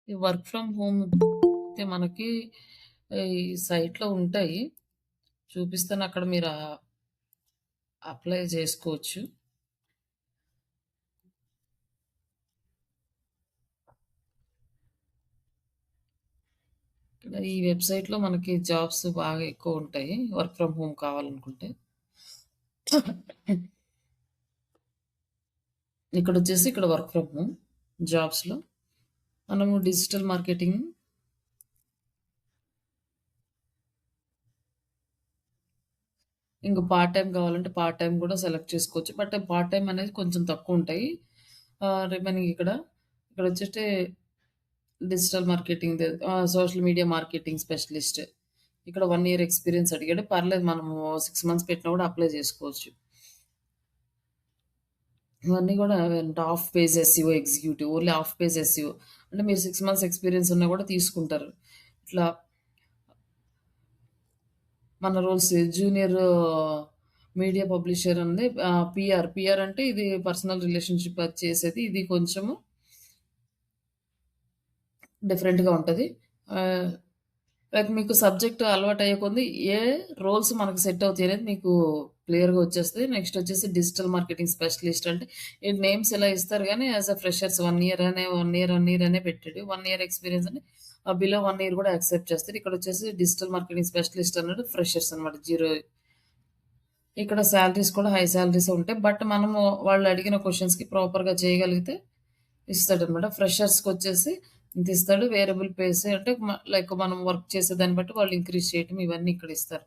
ఈ work from home అయితే మనకి ఈ సైట్‌లో ఉంటాయి. చూపిస్తాను అక్కడ మీరు అప్లై చేసుకోవచ్చు. ఇక్కడ ఈ వెబ్‌సైట్‌లో మనకి జాబ్స్ బాగా ఎక్కువుంటాయి. వర్క్ ఫ్రమ్ హోమ్ కావాలనుకుంటే. ఇక్కడొచ్చేసి ఇక్కడ వర్క్ ఫ్రమ్ హోమ్ జాబ్స్‌లో మనము డిజిటల్ మార్కెటింగ్ ఇంక పార్ట్ టైమ్ కావాలంటే పార్ట్ టైమ్ కూడా సెలెక్ట్ చేసుకోవచ్చు. బట్ పార్ట్ టైమ్ అనేది కొంచెం తక్కువుంటాయి. రిమైనింగ్ ఇక్కడొచ్చేసి digital marketing social media marketing specialist. ఇక్కడ 1 ఇయర్ ఎక్స్‌పీరియన్స్ అడిగాడు. పర్లేదు మనము 6 మంత్స్ పెట్టినా కూడా అప్లై చేసుకోవచ్చు. ఇవన్నీ కూడా half page SEO executive. Only half page SEO. అంటే మీరు 6 మంత్స్ ఎక్స్‌పీరియన్స్ ఉన్నా కూడా తీసుకుంటారు. ఇట్లా మన రోల్స్ జూనియర్ మీడియా పబ్లిషర్ ఉంది. పీఆర్ అంటే ఇది పర్సనల్ రిలేషన్‌షిప్ అది చేసేది. ఇది కొంచెము డిఫరెంట్‌గా ఉంటది. ఆహ్, లైక్ మీకు సబ్జెక్ట్ అలవాటయ్యే కొద్దీ ఏ రోల్స్ మనకు సెట్ అవుతాయి అనేది మీకు క్లియర్‌గా వచ్చేస్తది. నెక్స్ట్ వచ్చేసి డిజిటల్ మార్కెటింగ్ స్పెషలిస్ట్ అంటే ఈ నేమ్స్ ఇలా ఇస్తారు గానీ యాస్ ఎ ఫ్రెషర్స్ 1 ఇయర్ అనే 1 ఇయర్ అనే పెట్టాడు. 1 ఇయర్ ఎక్స్‌పీరియన్స్ అని బిలో 1 ఇయర్ కూడా యాక్సెప్ట్ చేస్తారు. ఇక్కడొచ్చేసి డిజిటల్ మార్కెటింగ్ స్పెషలిస్ట్ అన్నాడు ఫ్రెషర్స్ అన్నమాట. జీరో ఇక్కడ సాలరీస్ కూడా హై సాలరీసే ఉంటాయి. బట్ మనము వాళ్ళు అడిగిన క్వెషన్స్‌కి ప్రాపర్‌గా చేయగలిగితే ఇస్తాడనమాట. ఫ్రెషర్స్‌కొచ్చేసి ఇంతిస్తాడు. వేరియబుల్ పేస్ అంటే లైక్ మనం వర్క్ చేసే దాన్ని బట్టి వాళ్ళు ఇంక్రీజ్ చేయటం ఇవన్నీ ఇక్కడ ఇస్తారు.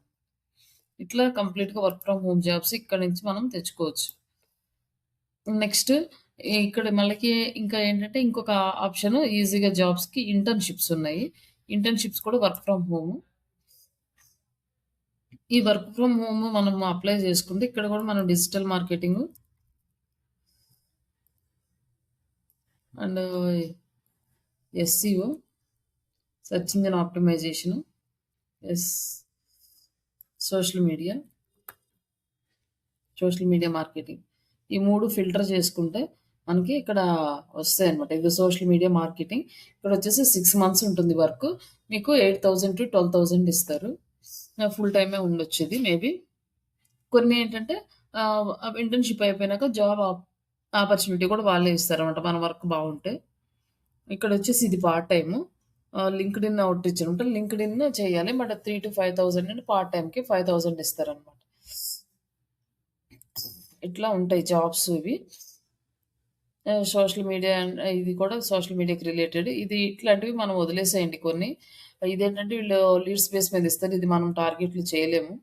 ఇట్లా కంప్లీట్‌గా వర్క్ ఫ్రమ్ హోమ్ జాబ్స్ ఇక్కడి నుంచి మనం తెచ్చుకోవచ్చు. నెక్స్ట్ ఇక్కడ మళ్ళకి ఇంకా ఏంటంటే ఇంకొక ఆప్షన్ ఈజీగా జాబ్స్‌కి ఇంటర్న్‌షిప్స్ ఉన్నాయి. ఇంటర్న్‌షిప్స్ కూడా వర్క్ ఫ్రమ్ హోమ్. ఈ వర్క్ ఫ్రమ్ హోమ్ మనం అప్లై చేసుకుంటే ఇక్కడ కూడా మనం digital marketing and SEO search engine optimisation, yes social media, social media marketing. ఈ 3 ఫిల్టర్ చేసుకుంటే మనకి ఇక్కడ వస్తాయన్నమాట. ఇది సోషల్ మీడియా మార్కెటింగ్. ఇక్కడొచ్చేసి 6 మంత్స్ ఉంటుంది వర్క్. మీకు 8,000-12,000 ఇస్తారు. ఫుల్ టైమే ఉండొచ్చు ఇది మేబీ. కొన్ని ఏంటంటే ఇంటర్న్‌షిప్ అయిపోయినాక జాబ్ ఆపర్చునిటీ కూడా వాళ్ళే ఇస్తారన్నమాట. మన వర్క్ బావుంటే. ఇక్కడొచ్చేసి ఇది పార్ట్ టైము. లింక్డ్ఇన్ అవుట్‌రీచ్ ఉంటే లింక్డ్ఇన్ చేయాలి. బట్ 3,000-5,000 అండి. పార్ట్ టైమ్‌కి 5,000 ఇస్తారనమాట. ఇట్లా ఉంటాయి జాబ్స్ ఇవి. సోషల్ మీడియా ఇది కూడా సోషల్ మీడియాకి రిలేటెడ్. ఇది ఇట్లాంటివి మనం వదిలేసేయండి కొన్ని. ఇదేంటంటే వీళ్ళు లీడ్స్ బేస్ మీద ఇస్తారు. ఇది మనం టార్గెట్‌లు చేయలేము.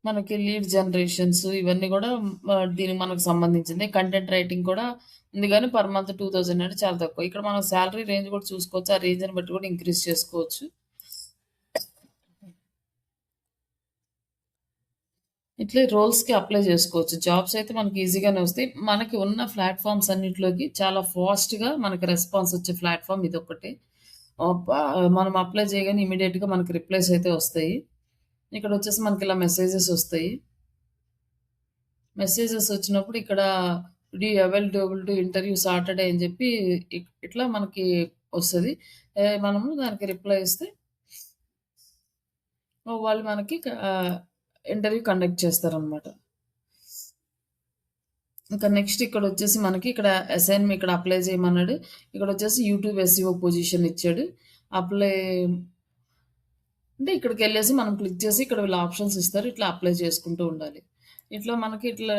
మనకి లీడ్ జనరేషన్స్ ఇవన్నీ గూడా దీనికి మనకు సంబంధించింది. కంటెంట్ రైటింగ్ కూడా ఉంది గానీ పర్ మంత్ 2,000 అంటే చాలా తక్కువ. ఇక్కడ మనం సాలరీ రేంజ్ కూడా చూసుకోవచ్చు. ఆ రేంజ్‌ని బట్టి కూడా ఇంక్రీజ్ చేసుకోవచ్చు. ఇట్లే రోల్స్‌కి అప్లై జేసుకోవచ్చు. జాబ్స్ అయితే మనకి ఈజీగానే వస్తాయి. మనకి ఉన్న ప్లాట్‌ఫార్మ్స్ అన్నిట్లోకి చాలా ఫాస్ట్‌గా మనకి రెస్పాన్స్ వచ్చే ప్లాట్‌ఫార్మ్ ఇదొక్కటే. ఆహ్, ప మనం అప్లై చేయగానే ఇమ్మీడియేట్‌గా మనకి రిప్లైస్ అయితే వస్తాయి. ఇక్కడొచ్చేసి మనకిలా మెసేజెస్ వస్తాయి. మెసేజెస్ వచ్చినప్పుడు ఇక్కడ అవైలబుల్ టు ఇంటర్వ్యూ సాటర్‌డే అని జెప్పి ఇట్లా మనకి వస్తది. మనము దానికి రిప్లై ఇస్తే వాళ్ళు మనకి ఇంటర్వ్యూ కండక్ట్ చేస్తారనమాట. ఇంకా నెక్స్ట్ ఇక్కడొచ్చేసి మనకి ఇక్కడ అప్లై చేయమన్నాడు. ఇక్కడొచ్చేసి యూట్యూబ్ ఎస్‌ఈఓ పొజిషన్ ఇచ్చాడు. అప్లై అంటే ఇక్కడికెళ్ళేసి మనం క్లిక్ చేసి ఇక్కడ వీళ్ళు ఆప్షన్స్ ఇస్తారు. ఇట్లా అప్లై చేసుకుంటూ ఉండాలి. ఇట్లా మనకి ఇట్లా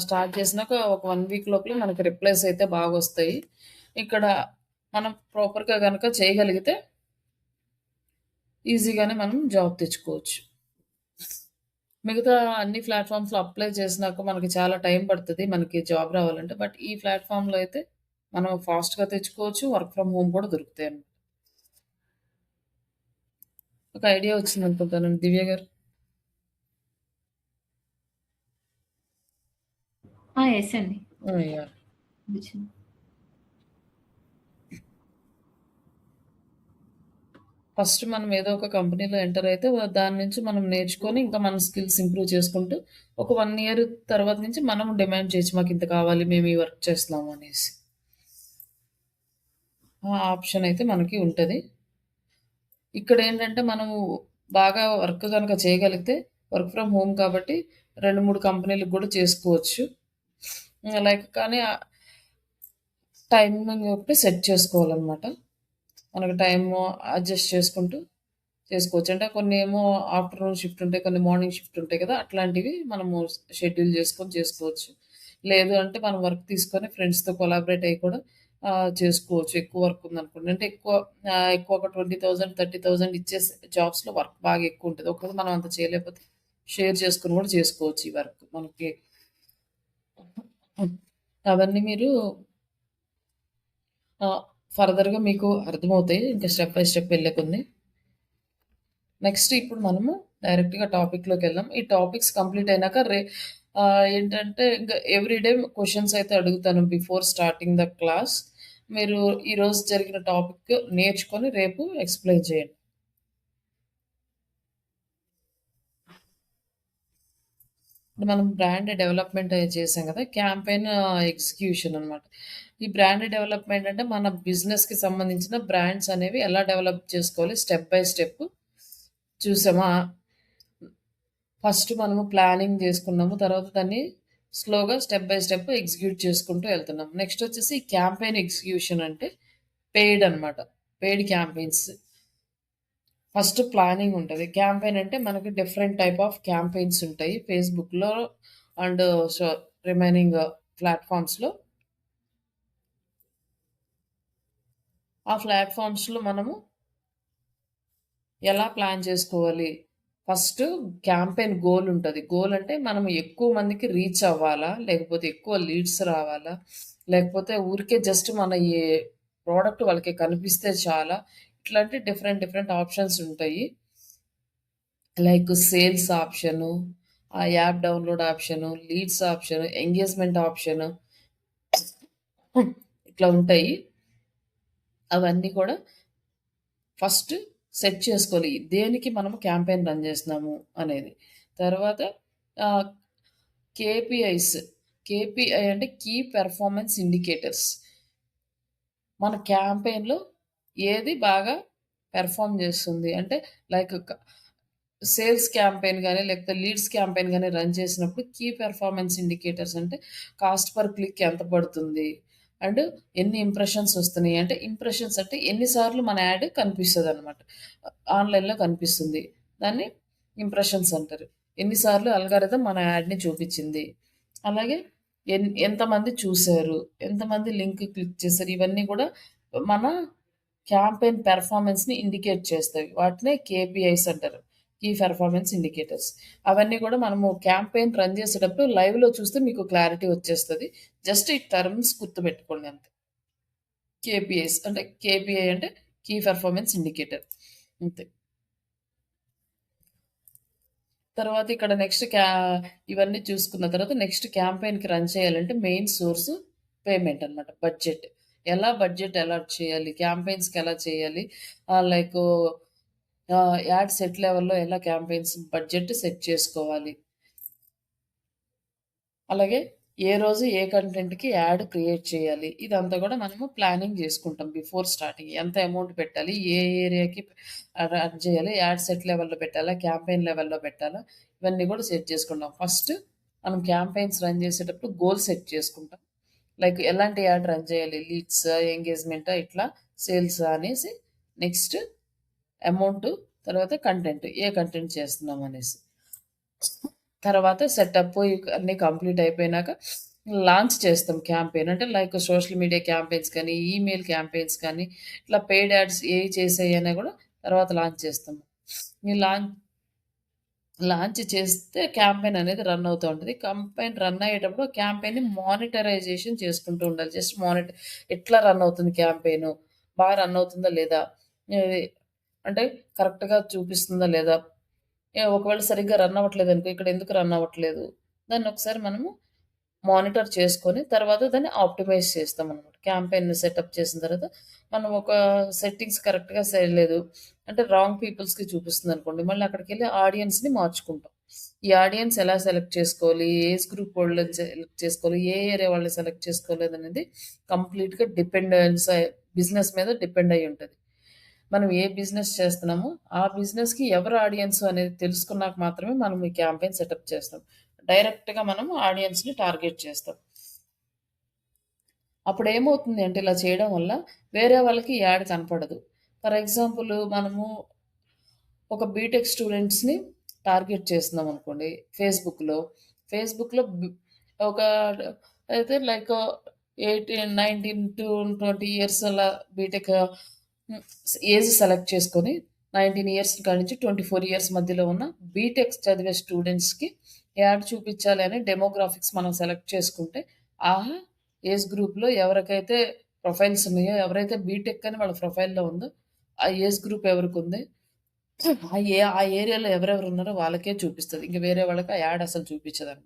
స్టార్ట్ చేసినాక ఒక 1 వీక్ లోపలే మనకి రిప్లైస్ అయితే బాగొస్తాయి. ఇక్కడ మనం ప్రాపర్‌గా గనక చేయగలిగితే ఈజీగానే మనం జాబ్ తెచ్చుకోవచ్చు. మిగతా అన్ని ప్లాట్‌ఫార్మ్స్‌లో అప్లై చేసినాక మనకి చాలా టైం పడతది. మనకి జాబ్ రావాలంటే. బట్ ఈ ప్లాట్‌ఫార్మ్‌లో అయితే మనం ఫాస్ట్‌గా తెచ్చుకోవచ్చు. వర్క్ ఫ్రమ్ హోమ్ కూడా దొరుకుతాయన్నమాట. ఒక ఐడియా వచ్చిందనుకుంటానండి దివ్య గారు. యెస్ అండి. యాహ్! వచ్చింది. ఫస్ట్ మనం ఏదో ఒక కంపెనీలో ఎంటర్ అయితే దాని నుంచి మనం నేర్చుకొని ఇంకా మన స్కిల్స్ ఇంప్రూవ్ చేసుకుంటూ ఒక 1 ఇయర్ తర్వాత నుంచి మనం డిమాండ్ చేయొచ్చు. మాకింత కావాలి. మేము ఈ వర్క్ చేస్తున్నాము అనేసి. ఆ ఆప్షన్ అయితే మనకి ఉంటది. ఇక్కడేంటంటే మనము బాగా వర్క్ గనక చేయగలిగితే వర్క్ ఫ్రమ్ హోమ్ కాబట్టి 2, 3 కంపెనీలకు గూడా చేసుకోవచ్చు. లైక్ కానీ టైమింగ్ ఒకటి సెట్ చేసుకోవాలనమాట. మనకు టైము అడ్జస్ట్ చేసుకుంటూ చేసుకోవచ్చు. అంటే కొన్నేమో ఆఫ్టర్‌నూన్ షిఫ్ట్ ఉంటాయి. కొన్ని మార్నింగ్ షిఫ్ట్ ఉంటాయి కదా! అట్లాంటివి మనము షెడ్యూల్ చేసుకొని చేసుకోవచ్చు. లేదు అంటే మనం వర్క్ తీసుకొని ఫ్రెండ్స్‌తో కొలాబరేట్ అయ్యి కూడా చేసుకోవచ్చు. ఎక్కువ వర్క్ ఉందనుకోండి. అంటే ఎక్కువ ఒక 20,000, 30,000 ఇచ్చే జాబ్స్‌లో వర్క్ బాగా ఎక్కువుంటది. ఒకవేళ మనం అంత చేయలేకపోతే షేర్ చేసుకొని కూడా చేసుకోవచ్చు ఈ వర్క్. మనకి అవన్నీ మీరు ఫర్దర్‌గా మీకు అర్థమవుతాయి. ఇంకా స్టెప్ బై స్టెప్ వెళ్ళే కొద్దీ. నెక్స్ట్ ఇప్పుడు మనము డైరెక్ట్‌గా టాపిక్‌లోకెళ్దాం. ఈ టాపిక్స్ కంప్లీట్ అయినాక ఏంటంటే ఇంక ఎవ్రీడే క్వెషన్స్ అయితే అడుగుతాను బిఫోర్ స్టార్టింగ్ ద క్లాస్. మీరు ఈరోజు జరిగిన టాపిక్ నేర్చుకొని రేపు ఎక్స్‌ప్లెయిన్ చేయండి. ఇప్పుడు మనం బ్రాండ్ డెవలప్‌మెంట్ చేసాం కదా! క్యాంపెయిన్ ఎగ్జిక్యూషన్ అనమాట. ఈ బ్రాండ్ డెవలప్‌మెంట్ అంటే మన బిజినెస్‌కి సంబంధించిన బ్రాండ్స్ అనేవి ఎలా డెవలప్ చేసుకోవాలి స్టెప్ బై స్టెప్ చూసామా? ఫస్ట్ మనము ప్లానింగ్ జేసుకున్నాము. తర్వాత దాన్ని స్లోగా స్టెప్ బై స్టెప్ ఎగ్జిక్యూట్ చేసుకుంటూ ఎళ్తున్నాం. నెక్స్ట్ వచ్చేసి క్యాంపెయిన్ ఎగ్జిక్యూషన్ అంటే పెయిడ్ అనమాట. Paid campaigns. ఫస్ట్ ప్లానింగ్ ఉంటది. క్యాంపెయిన్ అంటే మనకి డిఫరెంట్ టైప్ ఆఫ్ క్యాంపెయిన్స్ ఉంటాయి. ఫేస్‌బుక్‌లో అండ్ సో రిమైనింగ్ ప్లాట్‌ఫార్మ్స్‌లో. ఆ ప్లాట్‌ఫార్మ్స్‌లో మనము ఎలా ప్లాన్ చేసుకోవాలి? ఫస్ట్ క్యాంపెయిన్ గోల్ ఉంటది. గోల్ అంటే మనం ఎక్కువ మందికి రీచ్ అవ్వాలా? లేకపోతే ఎక్కువ లీడ్స్ రావాలా? లేకపోతే ఊరికే జస్ట్ మన ఈ ప్రొడక్ట్ వాళ్ళకి కనిపిస్తే చాలా? ఇట్లాంటి డిఫరెంట్ డిఫరెంట్ ఆప్షన్స్ ఉంటాయి. లైక్ సేల్స్ ఆప్షను, ఆ app download option, leads option, engagement option ఇట్లా ఉంటాయి. అవన్నీ కూడా ఫస్ట్ సెట్ చేసుకోవాలి. దేనికి మనము క్యాంపెయిన్ రన్ చేస్తున్నాము అనేది. తర్వాత ఆహ్, కేపీఐస్. కేపీఐ అంటే కీ పెర్ఫార్మన్స్ ఇండికేటర్స్. మన క్యాంపెయిన్‌లో ఏది బాగా పెర్ఫార్మ్ చేస్తుంది. అంటే లైక్ సేల్స్ క్యాంపెయిన్ గాని, లేకపోతే లీడ్స్ క్యాంపెయిన్ గాని రన్ చేసినప్పుడు కీ పెర్ఫార్మన్స్ ఇండికేటర్స్ అంటే కాస్ట్ పర్ క్లిక్ ఎంత పడుతుంది? అండ్ ఎన్ని ఇంప్రెషన్స్ వస్తున్నాయి? అంటే ఇంప్రెషన్స్ అంటే ఎన్ని సార్లు మన యాడ్ కనిపిస్తదనమాట. ఆన్‌లైన్‌లో కనిపిస్తుంది. దాన్ని ఇంప్రెషన్స్ అంటారు. ఎన్ని సార్లు అల్గారిథం మన యాడ్‌ని చూపిచ్చింది. అలాగే ఎంతమంది చూసారు? ఎంతమంది లింక్ క్లిక్ చేశారు? ఇవన్నీ కూడా మన క్యాంపెయిన్ పెర్ఫార్మన్స్‌ని ఇండికేట్ చేస్తాయి. వాటినే కేపీఐస్ అంటారు. Key performance indicators. అవన్నీ కూడా మనము క్యాంపెయిన్ రన్ చేసేటప్పుడు లైవ్‌లో చూస్తే మీకు క్లారిటీ వచ్చేస్తది. జస్ట్ ఈ టర్మ్స్ గుర్తుపెట్టుకోండి అంతే. కేపీఐస్ అంటే కేపీఐ అంటే కీ పెర్ఫార్మన్స్ ఇండికేటర్ అంతే. తర్వాత ఇక్కడ నెక్స్ట్ ఇవన్నీ చూసుకున్న తర్వాత నెక్స్ట్ క్యాంపెయిన్‌కి రన్ చేయాలంటే మెయిన్ సోర్స్ పేమెంట్ అన్నమాట. బడ్జెట్. బడ్జెట్ ఎలా చేయాలి? క్యాంపెయిన్స్‌కి ఎలా చేయాలి? లైకు యాడ్ సెట్ లెవెల్‌లో ఎలా క్యాంపెయిన్స్ బడ్జెట్ సెట్ చేసుకోవాలి? అలాగే ఏ రోజు ఏ కంటెంట్‌కి యాడ్ క్రియేట్ చేయాలి? ఇదంతా గూడా మనము ప్లానింగ్ జేసుకుంటాం బిఫోర్ స్టార్టింగ్. ఎంత అమౌంట్ పెట్టాలి? ఏ ఏరియాకి రన్ చేయాలి? యాడ్ సెట్ లెవెల్‌లో పెట్టాలా? క్యాంపెయిన్ లెవెల్‌లో పెట్టాలా? ఇవన్నీ గూడా సెట్ చేసుకుంటాం. ఫస్ట్ మనం క్యాంపెయిన్స్ రన్ చేసేటప్పుడు గోల్ సెట్ చేసుకుంటాం. లైక్ ఎలాంటి యాడ్ రన్ చేయాలి? లీడ్సా? ఎంగేజ్‌మెంటా? ఇట్లా సేల్సా? అనేసి నెక్స్ట్ అమౌంటు, తర్వాత కంటెంట్. ఏ కంటెంట్ చేస్తున్నాం అనేసి. తర్వాత సెటప్పు అన్నీ కంప్లీట్ అయిపోయినాక లాంచ్ చేస్తాం క్యాంపెయిన్. అంటే లైక్ సోషల్ మీడియా క్యాంపెయిన్స్ కానీ, ఈమెయిల్ క్యాంపెయిన్స్ కానీ, ఇట్లా పెయిడ్ యాడ్స్ ఏవి చేసేయన్నా గూడా తర్వాత లాంచ్ చేస్తాము. ఈ లాంచ్ చేస్తే క్యాంపెయిన్ అనేది రన్ అవుతా ఉంటది. క్యాంపెయిన్ రన్ అయ్యేటప్పుడు క్యాంపెయిన్‌ని మానిటరైజేషన్ చేసుకుంటూ ఉండాలి. జస్ట్ ఎట్లా రన్ అవుతుంది క్యాంపెయిను? బాగా రన్ అవుతుందా లేదా? ఇది అంటే కరెక్ట్‌గా చూపిస్తుందా లేదా? ఒకవేళ సరిగ్గా రన్ అవ్వట్లేదనుకో, ఇక్కడ ఎందుకు రన్ అవ్వట్లేదు? దాన్నొకసారి మనము మానిటర్ చేసుకొని తర్వాత దాన్ని ఆప్టిమైజ్ చేస్తామనమాట. క్యాంపెయిన్‌ని సెటప్ చేసిన తర్వాత మనం ఒక సెట్టింగ్స్ కరెక్ట్‌గా చేయలేదు. అంటే రాంగ్ పీపుల్స్‌కి చూపిస్తుందనుకోండి. మళ్ళీ అక్కడికెళ్ళి ఆడియన్స్‌ని మార్చుకుంటాం. ఈ ఆడియన్స్ ఎలా సెలెక్ట్ చేసుకోవాలి? ఏ ఏజ్ గ్రూప్ వాళ్ళని సెలెక్ట్ చేసుకోవాలి? ఏ ఏరియా వాళ్ళని సెలెక్ట్ చేసుకోలేదనేది కంప్లీట్‌గా బిజినెస్ మీద డిపెండ్ అయ్యి ఉంటది. మనం ఏ బిజినెస్ చేస్తున్నామో, ఆ బిజినెస్‌కి ఎవరు ఆడియన్స్ అనేది తెలుసుకున్నాక మాత్రమే మనం ఈ క్యాంపెయిన్ సెటప్ చేస్తాం. డైరెక్ట్‌గా మనం ఆడియన్స్‌ని టార్గెట్ చేస్తాం. అప్పుడేమవుతుంది అంటే ఇలా చేయడం వల్ల వేరే వాళ్ళకి ఈ యాడ్ కనపడదు. ఫర్ ఎగ్జాంపుల్ మనము ఒక బీటెక్ స్టూడెంట్స్‌ని టార్గెట్ చేస్తున్నామనుకోండి ఫేస్‌బుక్‌లో. ఫేస్‌బుక్‌లో ఒక అయితే లైక్ 19-20 ఇయర్స్ అలా బీటెక్ ఏజ్ సెలెక్ట్ చేసుకొని 19 ఇయర్స్ కాడి నుంచి 24 ఇయర్స్ మధ్యలో ఉన్న బీటెక్ చదివే స్టూడెంట్స్‌కి యాడ్ చూపించాలి అని డెమోగ్రాఫిక్స్ మనం సెలెక్ట్ చేసుకుంటే, ఆ ఏజ్ గ్రూప్‌లో ఎవరికైతే ప్రొఫైల్స్ ఉన్నాయో, ఎవరైతే బీటెక్ అని వాళ్ళ ప్రొఫైల్‌లో ఉందో, ఆ ఏజ్ గ్రూప్ ఎవరికుంది ఆ ఏరియాలో ఎవరెవరు ఉన్నారో వాళ్ళకే చూపిస్తది. ఇంక వేరే వాళ్ళకి ఆ యాడ్ అసలు చూపించదనమాట.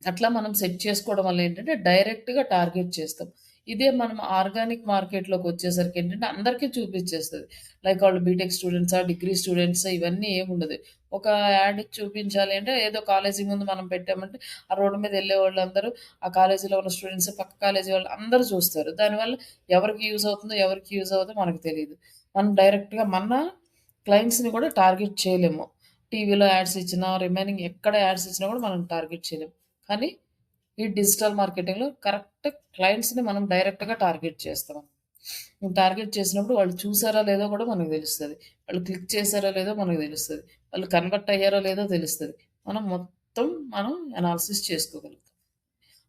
అట్లా మనం సెట్ చేసుకోవడం వల్ల ఏంటంటే, డైరెక్ట్‌గా టార్గెట్ చేస్తాం. ఇదే మనం ఆర్గానిక్ మార్కెట్‌లోకొచ్చేసరికి ఏంటంటే, అందరికీ చూపించేస్తది. లైక్ వాళ్ళు బీటెక్ స్టూడెంట్సా, డిగ్రీ స్టూడెంట్సా ఇవన్నీ ఏముండదు. ఒక యాడ్ చూపించాలి అంటే, ఏదో కాలేజీ ముందు మనం పెట్టామంటే, ఆ రోడ్డు మీద ఎళ్ళేవాళ్ళందరూ ఆ కాలేజీలో ఉన్న స్టూడెంట్స్, పక్క కాలేజీ వాళ్ళు అందరూ చూస్తారు. దానివల్ల ఎవరికి యూజ్ అవుతుందో, ఎవరికి యూజ్ అవ్వదో మనకు తెలీదు. మనం డైరెక్ట్‌గా మన క్లయింట్స్‌ని కూడా టార్గెట్ చేయలేము. టీవీలో యాడ్స్ ఇచ్చినా, రిమైనింగ్ ఎక్కడ యాడ్స్ ఇచ్చినా కూడా మనం టార్గెట్ చేయలేము. కానీ ఈ డిజిటల్ మార్కెటింగ్‌లో కరెక్ట్ క్లయింట్స్‌ని మనం డైరెక్ట్‌గా టార్గెట్ చేస్తాం. టార్గెట్ చేసినప్పుడు వాళ్ళు చూసారా లేదో కూడా మనకు తెలుస్తది. వాళ్ళు క్లిక్ చేసారో లేదో మనకు తెలుస్తది. వాళ్ళు కన్వర్ట్ అయ్యారో లేదో తెలుస్తది. మనం మొత్తం మనం అనాలిసిస్ చేసుకోగలుగుతాం.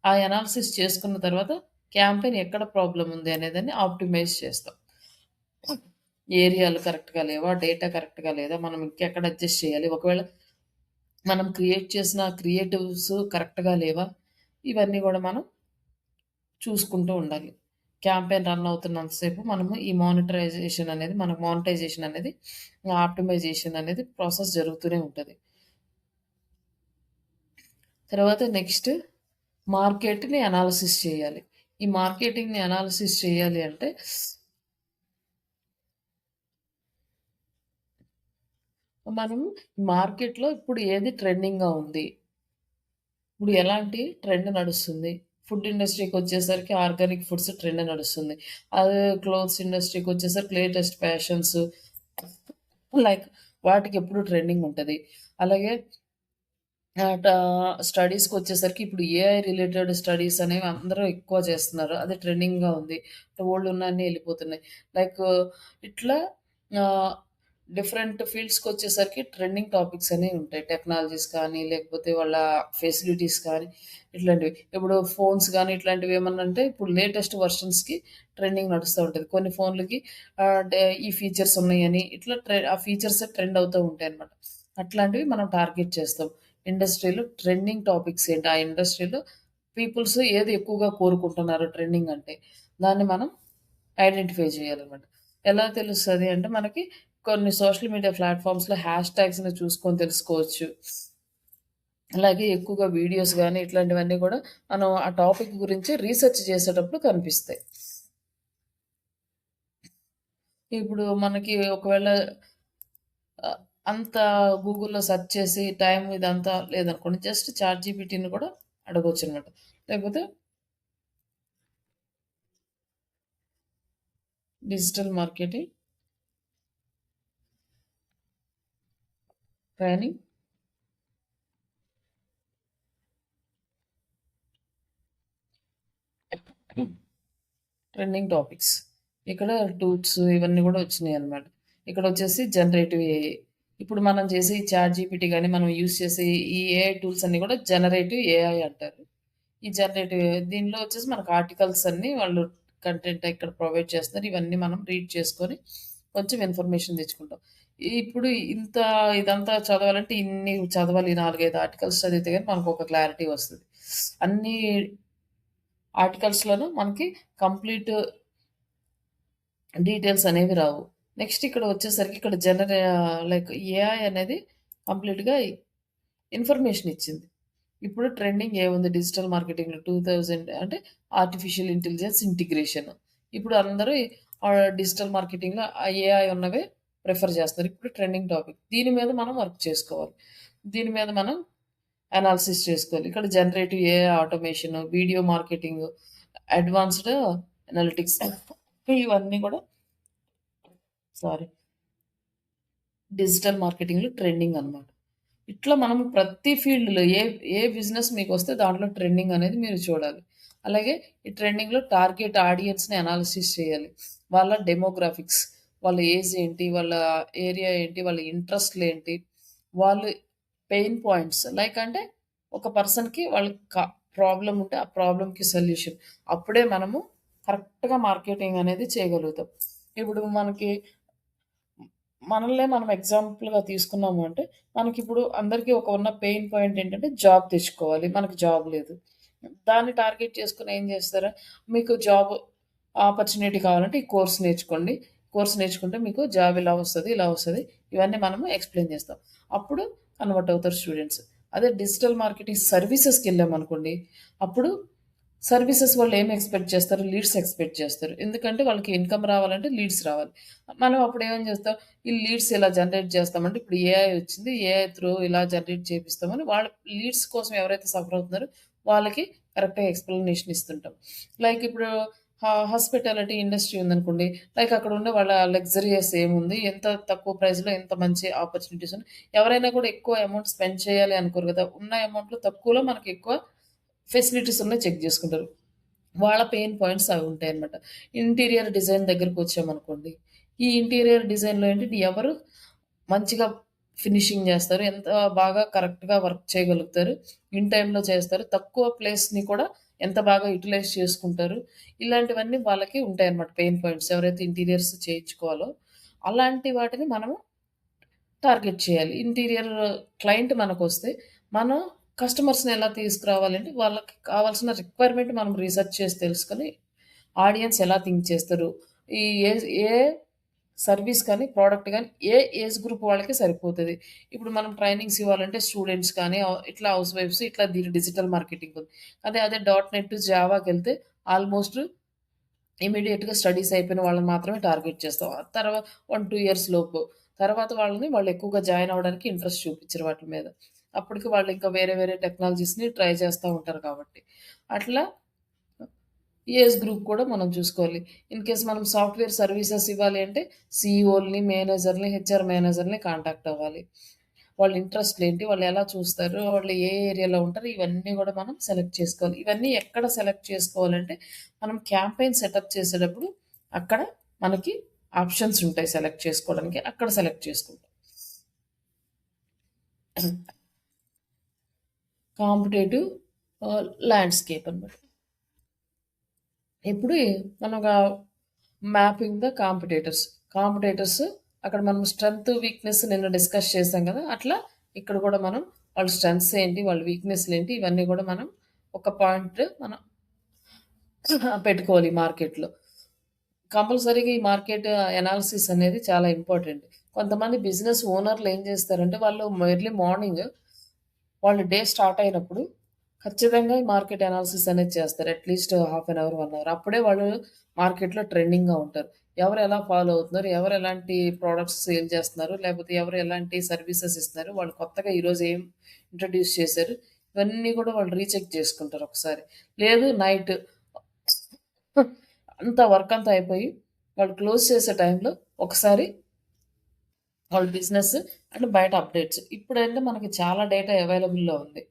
ఆ అనాలిసిస్ చేసుకున్న తర్వాత క్యాంపెయిన్ ఎక్కడ ప్రాబ్లమ్ ఉంది అనేదాన్ని ఆప్టిమైజ్ చేస్తాం. ఏరియాలు కరెక్ట్‌గా లేవా? డేటా కరెక్ట్‌గా లేదా? మనం ఇంకెక్కడ అడ్జస్ట్ చేయాలి? ఒకవేళ మనం క్రియేట్ చేసిన క్రియేటివ్స్ కరెక్ట్‌గా లేవా? ఇవన్నీ గూడా మనం చూసుకుంటూ ఉండాలి. క్యాంపెయిన్ రన్ అవుతున్నంత సేపు మనము ఈ మానిటైజేషన్ అనేది, ఆప్టిమైజేషన్ అనేది ప్రాసెస్ జరుగుతూనే ఉంటది. తర్వాత నెక్స్ట్ మార్కెట్‌ని అనాలిసిస్ చేయాలి. ఈ మార్కెటింగ్‌ని అనాలిసిస్ చేయాలి అంటే మనం మార్కెట్‌లో ఇప్పుడు ఏది ట్రెండింగ్‌గా ఉంది? ఇప్పుడు ఎలాంటి ట్రెండ్ నడుస్తుంది? ఫుడ్ ఇండస్ట్రీకొచ్చేసరికి ఆర్గానిక్ ఫుడ్స్ ట్రెండ్ నడుస్తుంది. అదే క్లోత్స్ ఇండస్ట్రీకొచ్చేసరికి లేటెస్ట్ ఫ్యాషన్స్ లైక్ వాటికెప్పుడు ట్రెండింగ్ ఉంటది. అలాగే టా స్టడీస్‌కొచ్చేసరికి ఇప్పుడు ఏఐ రిలేటెడ్ స్టడీస్ అనేవి అందరూ ఎక్కువ చేస్తున్నారు. అది ట్రెండింగ్‌గా ఉంది. ఓల్డున్నయన్నీ ఎళ్ళిపోతున్నాయి. లైక్ ఇట్లా ఆహ్, డిఫరెంట్ ఫీల్డ్స్‌కొచ్చేసరికి ట్రెండింగ్ టాపిక్స్ అనేవి ఉంటాయి. టెక్నాలజీస్ కానీ, లేకపోతే వాళ్ళ ఫెసిలిటీస్ కానీ ఇట్లాంటివి. ఇప్పుడు ఫోన్స్ గానీ ఇట్లాంటివి ఏమన్నా అంటే ఇప్పుడు లేటెస్ట్ వెర్షన్స్‌కి ట్రెండింగ్ నడుస్తా ఉంటది. కొన్ని ఫోన్‌లకి ఈ ఫీచర్స్ ఉన్నాయని ఇట్లా ఆ ఫీచర్సే ట్రెండ్ అవుతూ ఉంటాయన్నమాట. అట్లాంటివి మనం టార్గెట్ చేస్తాం. ఇండస్ట్రీలో ట్రెండింగ్ టాపిక్స్ ఏంటి? ఆ ఇండస్ట్రీలో పీపుల్స్ ఏది ఎక్కువగా కోరుకుంటున్నారు ట్రెండింగ్ అంటే, దాన్ని మనం ఐడెంటిఫై చేయాలన్నమాట. ఎలా తెలుస్తది అంటే మనకి కొన్ని సోషల్ మీడియా ప్లాట్‌ఫార్మ్స్‌లో హ్యాష్ ట్యాగ్స్‌ని చూసుకొని తెలుసుకోవచ్చు. అలాగే ఎక్కువగా వీడియోస్ గాని ఇట్లాంటివన్నీ గూడా మనం ఆ టాపిక్ గురించి రీసెర్చ్ చేసేటప్పుడు కనిపిస్తాయి. ఇప్పుడు మనకి ఒకవేళ ఆహ్, అంత గూగుల్‌లో సెర్చ్ చేసి టైం ఇదంతా లేదనుకోండి. జస్ట్ చాట్‌జీపీటీని కూడా అడగొచ్చనమాట. లేకపోతే digital marketing training, trending topics. ఇక్కడ టూల్స్ ఇవన్నీ గూడా వచ్చినాయన్నమాట. ఇక్కడొచ్చేసి జనరేటివ్ ఏఐ. ఇప్పుడు మనం చేసే ఈ చాట్‌జీపీటీ గాని, మనం యూజ్ చేసే ఈ ఏఐ టూల్స్ అన్నీ గూడా జనరేటివ్ ఏఐ అంటారు. ఈ జనరేటివ్ ఏఐ దీనిలో వచ్చేసి మనకు ఆర్టికల్స్ అన్నీ వాళ్ళు కంటెంట్ ఇక్కడ ప్రొవైడ్ చేస్తున్నారు. ఇవన్నీ మనం రీడ్ చేసుకొని కొంచెం ఇన్ఫర్మేషన్ తెచ్చుకుంటాం. ఇప్పుడు ఇదంతా చదవాలంటే ఇన్ని చదవాలి. 4, 5 ఆర్టికల్స్ చదివితే గాని మనకొక క్లారిటీ వస్తది. అన్నీ ఆర్టికల్స్‌లోనూ మనకి కంప్లీట్ డీటెయిల్స్ అనేవి రావు. నెక్స్ట్ ఇక్కడ వచ్చేసరికి ఇక్కడ లైక్ ఏఐ అనేది కంప్లీట్‌గా ఇన్ఫర్మేషన్ ఇచ్చింది. ఇప్పుడు ట్రెండింగ్ ఏముంది డిజిటల్ మార్కెటింగ్‌లో 2000 అంటే ఆర్టిఫిషియల్ ఇంటెలిజెన్స్ ఇంటిగ్రేషన్. ఇప్పుడు అందరూ డిజిటల్ మార్కెటింగ్‌లో ఏఐ ఉన్నవే ప్రిఫర్ చేస్తున్నారు. ఇప్పుడు ట్రెండింగ్ టాపిక్. దీని మీద మనం వర్క్ చేసుకోవాలి. దీని మీద మనం అనాలిసిస్ చేసుకోవాలి. ఇక్కడ generative AI automation, video marketing, advanced analytics ఇవన్నీ కూడా సారీ డిజిటల్ మార్కెటింగ్‌లో ట్రెండింగ్ అన్నమాట. ఇట్లా మనం ప్రతి ఫీల్డ్‌లో ఏ బిజినెస్ మీకొస్తే దాంట్లో ట్రెండింగ్ అనేది మీరు చూడాలి. అలాగే ఈ ట్రెండింగ్‌లో టార్గెట్ ఆడియన్స్‌ని అనాలిసిస్ చేయాలి. వాళ్ళ డెమోగ్రాఫిక్స్, వాళ్ళ ఏజ్ ఏంటి, వాళ్ళ ఏరియా ఏంటి, వాళ్ళ ఇంట్రెస్ట్‌లేంటి, వాళ్ళు పెయిన్ పాయింట్స్ లైక్ అంటే ఒక పర్సన్‌కి వాళ్ళకి ప్రాబ్లమ్ ఉంటే ఆ ప్రాబ్లమ్‌కి సొల్యూషన్. అప్పుడే మనము కరెక్ట్‌గా మార్కెటింగ్ అనేది చేయగలుగుతాం. ఇప్పుడు మనకి మనల్నే మనం ఎగ్జాంపుల్‌గా తీసుకున్నాము అంటే, మనకిప్పుడు అందరికీ ఉన్న పెయిన్ పాయింట్ ఏంటంటే, జాబ్ తెచ్చుకోవాలి. మనకు జాబ్ లేదు. దాన్ని టార్గెట్ చేసుకొని ఏం చేస్తారు, మీకు జాబ్ ఆపర్చునిటీ కావాలంటే ఈ కోర్స్ నేర్చుకోండి. కోర్స్ నేర్చుకుంటే మీకు జాబ్ ఇలా వస్తది, ఇలా వస్తది. ఇవన్నీ మనము ఎక్స్‌ప్లెయిన్ చేస్తాం. అప్పుడు కన్వర్ట్ అవుతారు స్టూడెంట్స్. అదే డిజిటల్ మార్కెటింగ్ సర్వీసెస్‌కెళ్ళామనుకోండి, అప్పుడు సర్వీసెస్ వాళ్ళు ఏమి ఎక్స్‌పెక్ట్ చేస్తారు? లీడ్స్ ఎక్స్‌పెక్ట్ చేస్తారు. ఎందుకంటే వాళ్ళకి ఇన్‌కమ్ రావాలంటే లీడ్స్ రావాలి. మనం అప్పుడు ఏం చేస్తాం? ఈ లీడ్స్ ఎలా జనరేట్ చేస్తామంటే ఇప్పుడు ఏఐ వచ్చింది. ఏఐ త్రూ ఇలా జనరేట్ చేపిస్తామని వాళ్ళ లీడ్స్ కోసం ఎవరైతే సఫర్ అవుతున్నారో వాళ్ళకి కరెక్ట్‌గా ఎక్స్‌ప్లనేషన్ ఇస్తుంటాం. లైక్ ఇప్పుడు హాస్పిటాలిటీ ఇండస్ట్రీ ఉందనుకోండి. లైక్ అక్కడ ఉండే వాళ్ళ లగ్జరియస్ ఏముంది? ఎంత తక్కువ ప్రైస్‌లో ఎంత మంచి ఆపర్చునిటీస్ ఉన్నాయి. ఎవరైనా కూడా ఎక్కువ అమౌంట్ స్పెండ్ చేయాలి అనుకోరు కదా! ఉన్న అమౌంట్‌లో తక్కువలో మనకి ఎక్కువ ఫెసిలిటీస్ ఉన్నాయి చెక్ చేసుకుంటారు. వాళ్ళ పెయిన్ పాయింట్స్ అవి ఉంటాయన్నమాట. ఇంటీరియర్ డిజైన్ దగ్గరకొచ్చామనుకోండి. ఈ ఇంటీరియర్ డిజైన్‌లో ఏంటంటే ఎవరు మంచిగా ఫినిషింగ్ జేస్తారు. ఎంత బాగా కరెక్ట్‌గా వర్క్ చేయగలుగుతారు. ఇన్ టైమ్‌లో చేస్తారు. తక్కువ ప్లేస్‌ని కూడా ఎంత బాగా యుటిలైజ్ చేసుకుంటారు. ఇలాంటివన్నీ వాళ్ళకి ఉంటాయన్నమాట పెయిన్ పాయింట్స్. ఎవరైతే ఇంటీరియర్స్ చేయించుకోవాలో అలాంటి వాటిని మనము టార్గెట్ చేయాలి. ఇంటీరియర్ క్లయింట్ మనకొస్తే, మనం కస్టమర్స్‌ని ఎలా తీసుకురావాలంటే, వాళ్ళకి కావాల్సిన రిక్వైర్మెంట్ మనం రిసర్చ్ చేసి తెలుసుకొని, ఆడియన్స్ ఎలా థింక్ చేస్తారు, ఈ ఏ సర్విస్ కానీ, ప్రొడక్ట్ గానీ, ఏ ఏజ్ గ్రూప్ వాళ్ళకి సరిపోతది. ఇప్పుడు మనం ట్రైనింగ్స్ ఇవ్వాలంటే స్టూడెంట్స్ కానీ, ఇట్లా హౌస్ వైఫ్స్ ఇట్లా డిజిటల్ మార్కెటింగ్ ఉంది. అదే డాట్ నెట్, జావాకెళ్తే ఆల్‌మోస్ట్ ఇమ్మీడియేట్‌గా స్టడీస్ అయిపోయిన వాళ్ళని మాత్రమే టార్గెట్ చేస్తాం. 1, 2 ఇయర్స్ లోపు. తర్వాత వాళ్ళు ఎక్కువగా జాయిన్ అవ్వడానికి ఇంట్రెస్ట్ చూపిచ్చరు వాటి మీద. అప్పటికి వాళ్ళు ఇంకా వేరే వేరే టెక్నాలజీస్‌ని ట్రై చేస్తా ఉంటారు కాబట్టి. అట్లా ఏజ్ గ్రూప్ కూడా మనం చూసుకోవాలి. ఇన్‌కేస్ మనం సాఫ్ట్‌వేర్ సర్వీసెస్ ఇవ్వాలి అంటే సీఈఓలని, మేనేజర్‌లని, హెచ్ఆర్ మేనేజర్‌ని కాంటాక్ట్ అవ్వాలి. వాళ్ళ ఇంట్రెస్ట్‌లేంటి? వాళ్ళెలా చూస్తారు? వాళ్ళు ఏ ఏరియాలో ఉంటారు? ఇవన్నీ గూడా మనం సెలెక్ట్ చేసుకోవాలి. ఇవన్నీ ఎక్కడ సెలెక్ట్ చేసుకోవాలంటే, మనం క్యాంపెయిన్ సెటప్ చేసేటప్పుడు అక్కడ మనకి ఆప్షన్స్ ఉంటాయి సెలెక్ట్ చేసుకోవడానికి. అక్కడ సెలెక్ట్ చేసుకుంటాం. కాంపిటేటివ్ ల్యాండ్‌స్కేప్ అనమాట. ఇప్పుడు మనగా మ్యాపింగ్ ద కాంపిటీటర్స్. కాంపిటీటర్స్ అక్కడ మనం స్ట్రెంగ్త్, వీక్‌నెస్ నిన్న డిస్కస్ చేసాం గదా! అట్లా ఇక్కడ గూడా మనం వాళ్ళ స్ట్రెంగ్త్స్ ఏంటి? వాళ్ళ వీక్‌నెస్‌లేంటి? ఇవన్నీ గూడా మనం ఒక పాయింట్ మనం పెట్టుకోవాలి మార్కెట్‌లో. కంపల్సరీగా ఈ మార్కెట్ అనాలిసిస్ అనేది చాలా ఇంపార్టెంట్. కొంతమంది బిజినెస్ ఓనర్‌లు ఏం జేస్తారంటే వాళ్ళు ఎర్లీ మార్నింగ్ వాళ్ళ డే స్టార్ట్ అయినప్పుడు ఖచ్చితంగా ఈ మార్కెట్ అనాలిసిస్ అనేది చేస్తారు. At least half an hour, 1 hour. అప్పుడే వాళ్ళు మార్కెట్‌లో ట్రెండింగ్‌గా ఉంటారు. ఎవరు ఎలా ఫాలో అవుతున్నారు? ఎవరు ఎలాంటి ప్రొడక్ట్స్ సేల్ చేస్తున్నారు? లేకపోతే ఎవరు ఎలాంటి సర్వీసెస్ ఇస్తున్నారు? వాళ్ళు కొత్తగా ఈరోజు ఏం ఇంట్రొడ్యూస్ చేశారు? ఇవన్నీ కూడా వాళ్ళు రీచెక్ చేసుకుంటారు ఒకసారి. లేదు నైట్ అంతా వర్క్ అంతా అయిపోయి వాళ్ళు క్లోజ్ చేసే టైంలో ఒకసారి వాళ్ళ బిజినెస్ అండ్ బయట అప్డేట్స్. ఇప్పుడంటే మనకి చాలా డేటా అవైలబుల్‌లో ఉంది.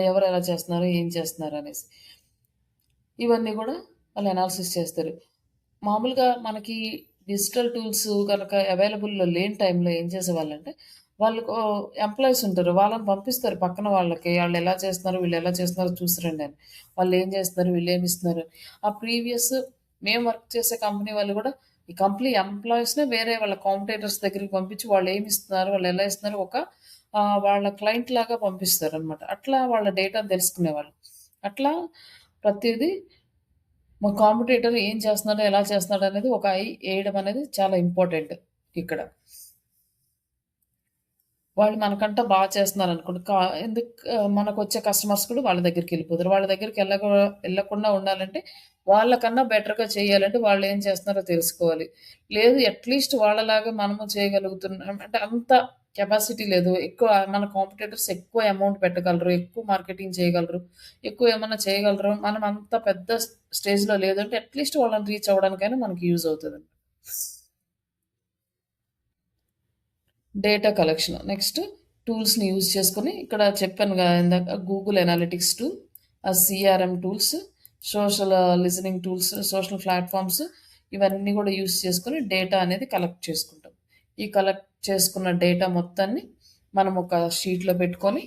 ఎవరు ఎలా చేస్తున్నారు? ఏం చేస్తున్నారు? అనేసి. ఇవన్నీ గూడా వాళ్ళు అనాలిసిస్ చేస్తారు. మామూలుగా మనకి డిజిటల్ టూల్స్ గనక అవైలబుల్‌లో లేని టైంలో ఏం చేసేవాళ్ళంటే, వాళ్ళకు ఎంప్లాయీస్ ఉంటారు. వాళ్ళని పంపిస్తారు పక్కన వాళ్ళకి. ఆళ్ళెలా చేస్తున్నారు, వీళ్ళెలా చేస్తున్నారో చూసి రండి అని. వాళ్ళేం చేస్తున్నారు, వీళ్ళేమిస్తున్నారు. ఆ ప్రీవియస్ మేము వర్క్ చేసే కంపెనీ వాళ్ళు గూడా ఈ కంపెనీ ఎంప్లాయీస్‌నే వేరే వాళ్ళ కాంపిటీటర్స్ దగ్గరికి పంపించి వాళ్ళేమిస్తున్నారు, వాళ్ళెలా ఇస్తున్నారు వాళ్ళ క్లయింట్ లాగా పంపిస్తారనమాట. అట్లా వాళ్ళ డేటాను తెలుసుకునేవాళ్ళు. అట్లా ప్రతీదీ మా కాంపిటీటర్ ఏం చేస్తున్నాడు, ఎలా చేస్తున్నాడనేది ఒక ఐ ఏయడం అనేది చాలా ఇంపార్టెంట్ ఇక్కడ. వాళ్ళు మనకంట చేస్తున్నారనుకోండి. ఎందుకు మనకొచ్చే కస్టమర్స్ కూడా వాళ్ళ దగ్గరికెళ్ళిపోతారు. వాళ్ళ దగ్గరికి ఎళ్ళకుండా ఉండాలంటే, వాళ్ళకన్నా బెటర్‌గా చేయాలంటే వాళ్ళేం చేస్తున్నారో తెలుసుకోవాలి. లేదు అట్‌లీస్ట్ వాళ్ళలాగా మనము చేయగలుగుతున్నాం అంటే అంత కెపాసిటీ లేదు. మన కాంపిటీటర్స్ ఎక్కువ అమౌంట్ పెట్టగలరు. ఎక్కువ మార్కెటింగ్ చేయగలరు. ఎక్కువ ఏమన్నా చేయగలరు. మనం అంత పెద్ద స్టేజ్‌లో లేదంటే అట్‌లీస్ట్ వాళ్ళని రీచ్ అవ్వడానికైనా మనకి యూజ్ అవుతదండి. Data collection. నెక్స్ట్ టూల్స్‌ని యూజ్ చేసుకొని ఇక్కడ చెప్పానుగా ఇందాక Google analytics tool, సీఆర్ఎం tools, social listening tools, social platforms ఇవన్నీ గూడా యూజ్ చేసుకొని డేటా అనేది కలెక్ట్ చేసుకుంటాం. ఈ కలెక్ట్ చేసుకున్న డేటా మొత్తాన్ని మనం ఒక షీట్‌లో పెట్టుకొని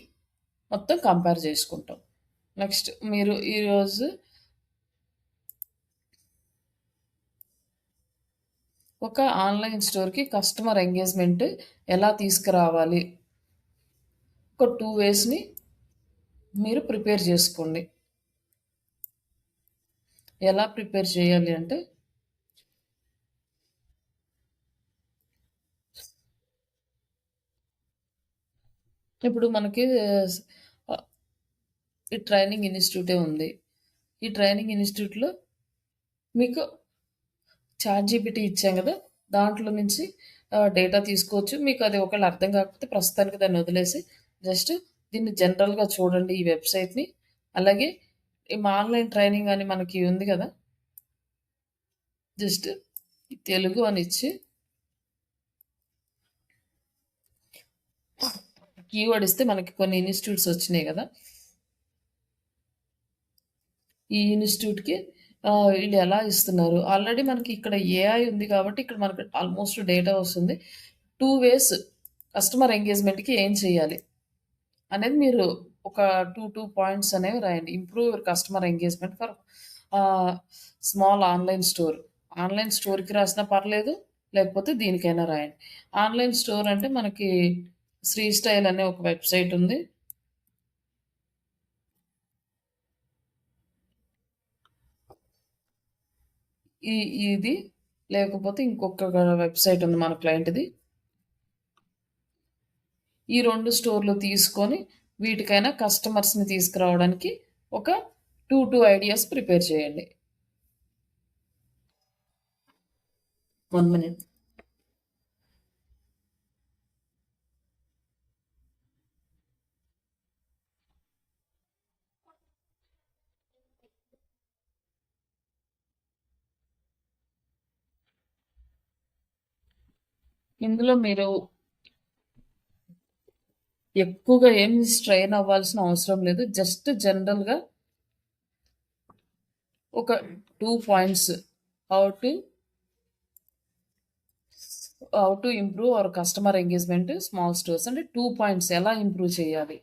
మొత్తం కంపేర్ చేసుకుంటాం. నెక్స్ట్ మీరు ఈరోజు ఒక ఆన్‌లైన్ స్టోర్‌కి కస్టమర్ ఎంగేజ్‌మెంట్ ఎలా తీసుకురావాలి? ఒక 2 వేస్‌ని మీరు ప్రిపేర్ జేసుకోండి. ఎలా ప్రిపేర్ చేయాలి అంటే, ఇప్పుడు మనకి ఆహ్, ఈ ట్రైనింగ్ ఇన్‌స్టిట్యూటే ఉంది. ఈ ట్రైనింగ్ ఇన్‌స్టిట్యూట్‌లో మీకు చాట్‌జీపీటీ ఇచ్చాం గదా! దాంట్లో నుంచి డేటా తీసుకోవచ్చు. మీకు అది ఒకవేళ అర్థం కాకపోతే ప్రస్తుతానికి దాన్ని వదిలేసి జస్ట్ దీన్ని జనరల్‌గా చూడండి ఈ వెబ్‌సైట్‌ని. అలాగే ఈ ఆన్‌లైన్ ట్రైనింగ్ అని మనకి ఉంది గదా! జస్ట్ తెలుగు అనిచ్చి కీవర్డ్ ఇస్తే మనకి కొన్ని ఇన్‌స్టిట్యూట్స్ వచ్చినాయి గదా! ఈ ఇన్‌స్టిట్యూట్‌కి ఈళ్ళు ఎలా ఇస్తున్నారు? ఆల్రెడీ మనకి ఇక్కడ ఏఐ ఉంది కాబట్టి ఇక్కడ మనకు ఆల్‌మోస్ట్ డేటా వస్తుంది. 2 వేస్ కస్టమర్ ఎంగేజ్‌మెంట్‌కి ఏం చేయాలి? అనేది మీరు ఒక 2 పాయింట్స్ అనేవి రాయండి. Improve your customer engagement for ఆహ్, స్మాల్ ఆన్‌లైన్ స్టోర్. ఆన్‌లైన్ స్టోర్‌కి రాసినా పర్లేదు. లేకపోతే దీనికైనా రాయండి. ఆన్‌లైన్ స్టోర్ అంటే మనకి శ్రీ స్టైల్ అనే ఒక వెబ్‌సైట్ ఉంది. ఈ ఇది లేకపోతే ఇంకొక వెబ్‌సైట్ ఉంది మన క్లయింట్‌ది. ఈ 2 స్టోర్‌లు తీసుకొని వీటికైనా కస్టమర్స్‌ని తీసుకురావడానికి ఒక 2 ఐడియాస్ ప్రిపేర్ చేయండి. 1 మినిట్. ఇందులో మీరు ఎక్కువగా ఏమి స్ట్రెయిన్ అవ్వాల్సిన అవసరం లేదు. జస్ట్ జనరల్‌గా ఒక 2 points how to how to improve our customer engagement small stores అంటే 2 పాయింట్స్ ఎలా ఇంప్రూవ్ చేయాలి?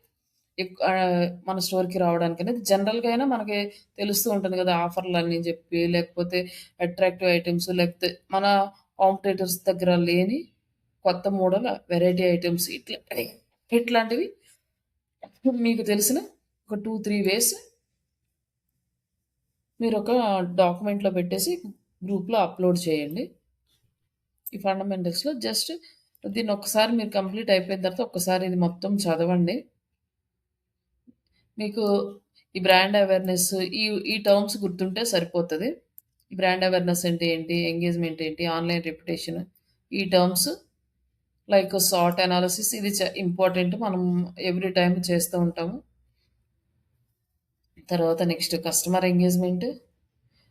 మన స్టోర్‌కి రావడానికనేది జనరల్‌గా అయినా మనకి తెలుస్తూ ఉంటుంది గదా! ఆఫర్‌లని జెప్పి, లేకపోతే అట్రాక్టివ్ ఐటెమ్స్ లేకపోతే మన కాంపిటీటర్స్ దగ్గర లేని కొత్త మోడల్ వెరైటీ ఐటెమ్స్ ఇట్లాంటివి మీకు తెలిసిన ఒక 2, 3 వేస్ మీరొక డాక్యుమెంట్‌లో పెట్టేసి గ్రూప్‌లో అప్‌లోడ్ చేయండి. ఈ ఫండమెంటల్స్‌లో జస్ట్ దీన్నొక్కసారి మీరు కంప్లీట్ అయిపోయిన తర్వాత ఒక్కసారి ఇది మొత్తం చదవండి. మీకు ఈ బ్రాండ్ అవేర్‌నెస్ ఈ ఈ టర్మ్స్ గుర్తుంటే సరిపోతది. ఈ బ్రాండ్ అవేర్‌నెస్ అంటే ఏంటి? ఎంగేజ్‌మెంట్ ఏంటి? ఆన్‌లైన్ రెప్యుటేషన్ ఈ టర్మ్స్ లైక్ సాట్ అనాలిసిస్ ఇది ఇంపార్టెంట్. మనం ఎవ్రీ టైమ్ చేస్తూ ఉంటాము. తర్వాత నెక్స్ట్ కస్టమర్ ఎంగేజ్‌మెంట్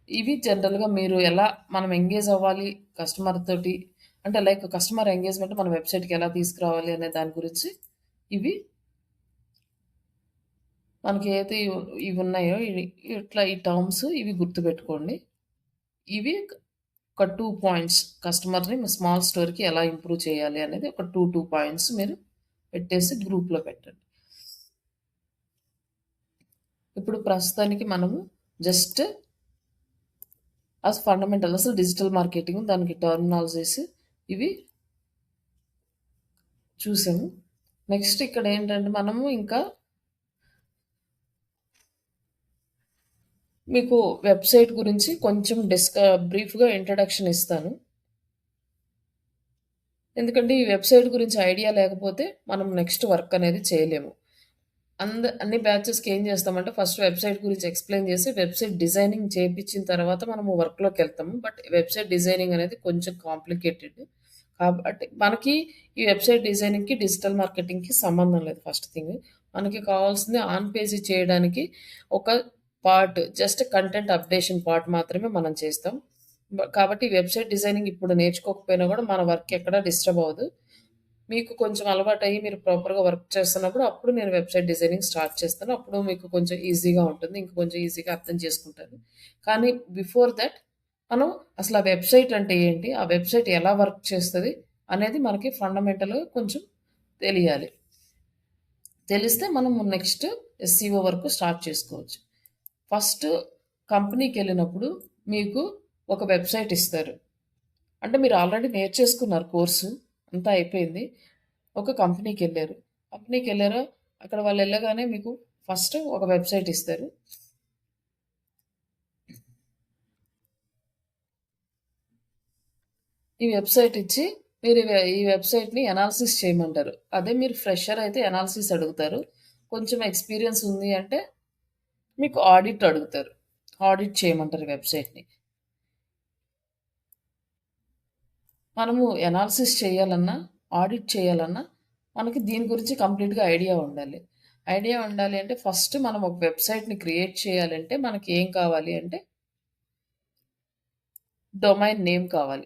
ఇవి జనరల్‌గా మీరు ఎలా మనం ఎంగేజ్ అవ్వాలి కస్టమర్ తోటి అంటే లైక్ కస్టమర్ ఎంగేజ్‌మెంట్ మన వెబ్‌సైట్‌కి ఎలా తీసుకురావాలి అనే దాని గురించి ఇవి మనకి ఏదైతే ఇవున్నాయో ఇట్లా ఈ టర్మ్స్ ఇవి గుర్తుపెట్టుకోండి. ఇవి ఒక 2 పాయింట్స్ కస్టమర్‌ని స్మాల్ స్టోర్‌కి ఎలా ఇంప్రూవ్ చేయాలి అనేది ఒక 2 పాయింట్స్ మీరు పెట్టేసి గ్రూప్‌లో పెట్టండి. ఇప్పుడు ప్రస్తుతానికి మనము జస్ట్ ఫండమెంటల్ అసలు డిజిటల్ మార్కెటింగ్ దానికి టర్మినాలజీస్ ఇవి చూసాము. నెక్స్ట్ ఇక్కడ ఏంటంటే మనము ఇంకా మీకు వెబ్‌సైట్ గురించి కొంచెం బ్రీఫ్‌గా ఇంట్రడక్షన్ ఇస్తాను. ఎందుకంటే ఈ వెబ్‌సైట్ గురించి ఐడియా లేకపోతే మనం నెక్స్ట్ వర్క్ అనేది చేయలేము. అన్ని బ్యాచెస్‌కి ఏం చేస్తామంటే ఫస్ట్ వెబ్‌సైట్ గురించి ఎక్స్‌ప్లెయిన్ చేసి వెబ్‌సైట్ డిజైనింగ్ చేపిచ్చిన తర్వాత మనము వర్క్‌లోకెళ్తాము. బట్ వెబ్‌సైట్ డిజైనింగ్ అనేది కొంచెం కాంప్లికేటెడ్. కాబట్టి మనకి ఈ వెబ్‌సైట్ డిజైనింగ్‌కి, డిజిటల్ మార్కెటింగ్‌కి సంబంధం లేదు ఫస్ట్ థింగ్. మనకి కావాల్సింది ఆన్ పేజీ చేయడానికి ఒక part just content updation part మాత్రమే మనం చేస్తాం. కాబట్టి వెబ్‌సైట్ డిజైనింగ్ ఇప్పుడు నేర్చుకోకపోయినా గూడా మన వర్క్ ఎక్కడ డిస్టర్బ్ అవ్వదు. మీకు కొంచెం అలవాటయ్యి మీరు ప్రాపర్‌గా వర్క్ చేస్తున్నప్పుడు అప్పుడు నేను వెబ్‌సైట్ డిజైనింగ్ స్టార్ట్ చేస్తాను. అప్పుడు మీకు కొంచెం ఈజీగా ఉంటుంది. ఇంక కొంచెం ఈజీగా అర్థం చేసుకుంటారు. కానీ బిఫోర్ థట్ మనం అసలు ఆ వెబ్‌సైట్ అంటే ఏంటి? ఆ వెబ్‌సైట్ ఎలా వర్క్ చేస్తది? అనేది మనకి ఫండమెంటల్‌గా కొంచెం తెలియాలి. తెలిస్తే మనము నెక్స్ట్ ఎస్‌సీఓ వరకు స్టార్ట్ చేసుకోవచ్చు. ఫస్ట్ కంపెనీకెళ్ళినప్పుడు మీకు ఒక వెబ్‌సైట్ ఇస్తారు. అంటే మీరు ఆల్రెడీ నేర్చేసుకున్నారు కోర్సు. అంతా అయిపోయింది. ఒక కంపెనీకెళ్లారు. కంపెనీకెళ్లారు. అక్కడ వాళ్ళెళ్ళగానే మీకు ఫస్ట్ ఒక వెబ్‌సైట్ ఇస్తారు. ఈ వెబ్‌సైట్ ఇచ్చి మీరు ఈ వెబ్‌సైట్‌ని అనాలిసిస్ చేయమంటారు. అదే మీరు ఫ్రెషర్ అయితే అనాలిసిస్ అడుగుతారు. కొంచెం ఎక్స్‌పీరియన్స్ ఉంది అంటే మీకు ఆడిట్ అడుగుతారు. ఆడిట్ చేయమంటారు వెబ్‌సైట్‌ని. మనము అనాలిసిస్ చేయాలన్నా, ఆడిట్ చేయాలన్నా మనకి దీని గురించి కంప్లీట్‌గా ఐడియా ఉండాలి. ఐడియా ఉండాలి అంటే ఫస్ట్ మనం ఒక వెబ్‌సైట్‌ని క్రియేట్ చేయాలంటే మనకి ఏం కావాలి అంటే డొమైన్ నేమ్ కావాలి.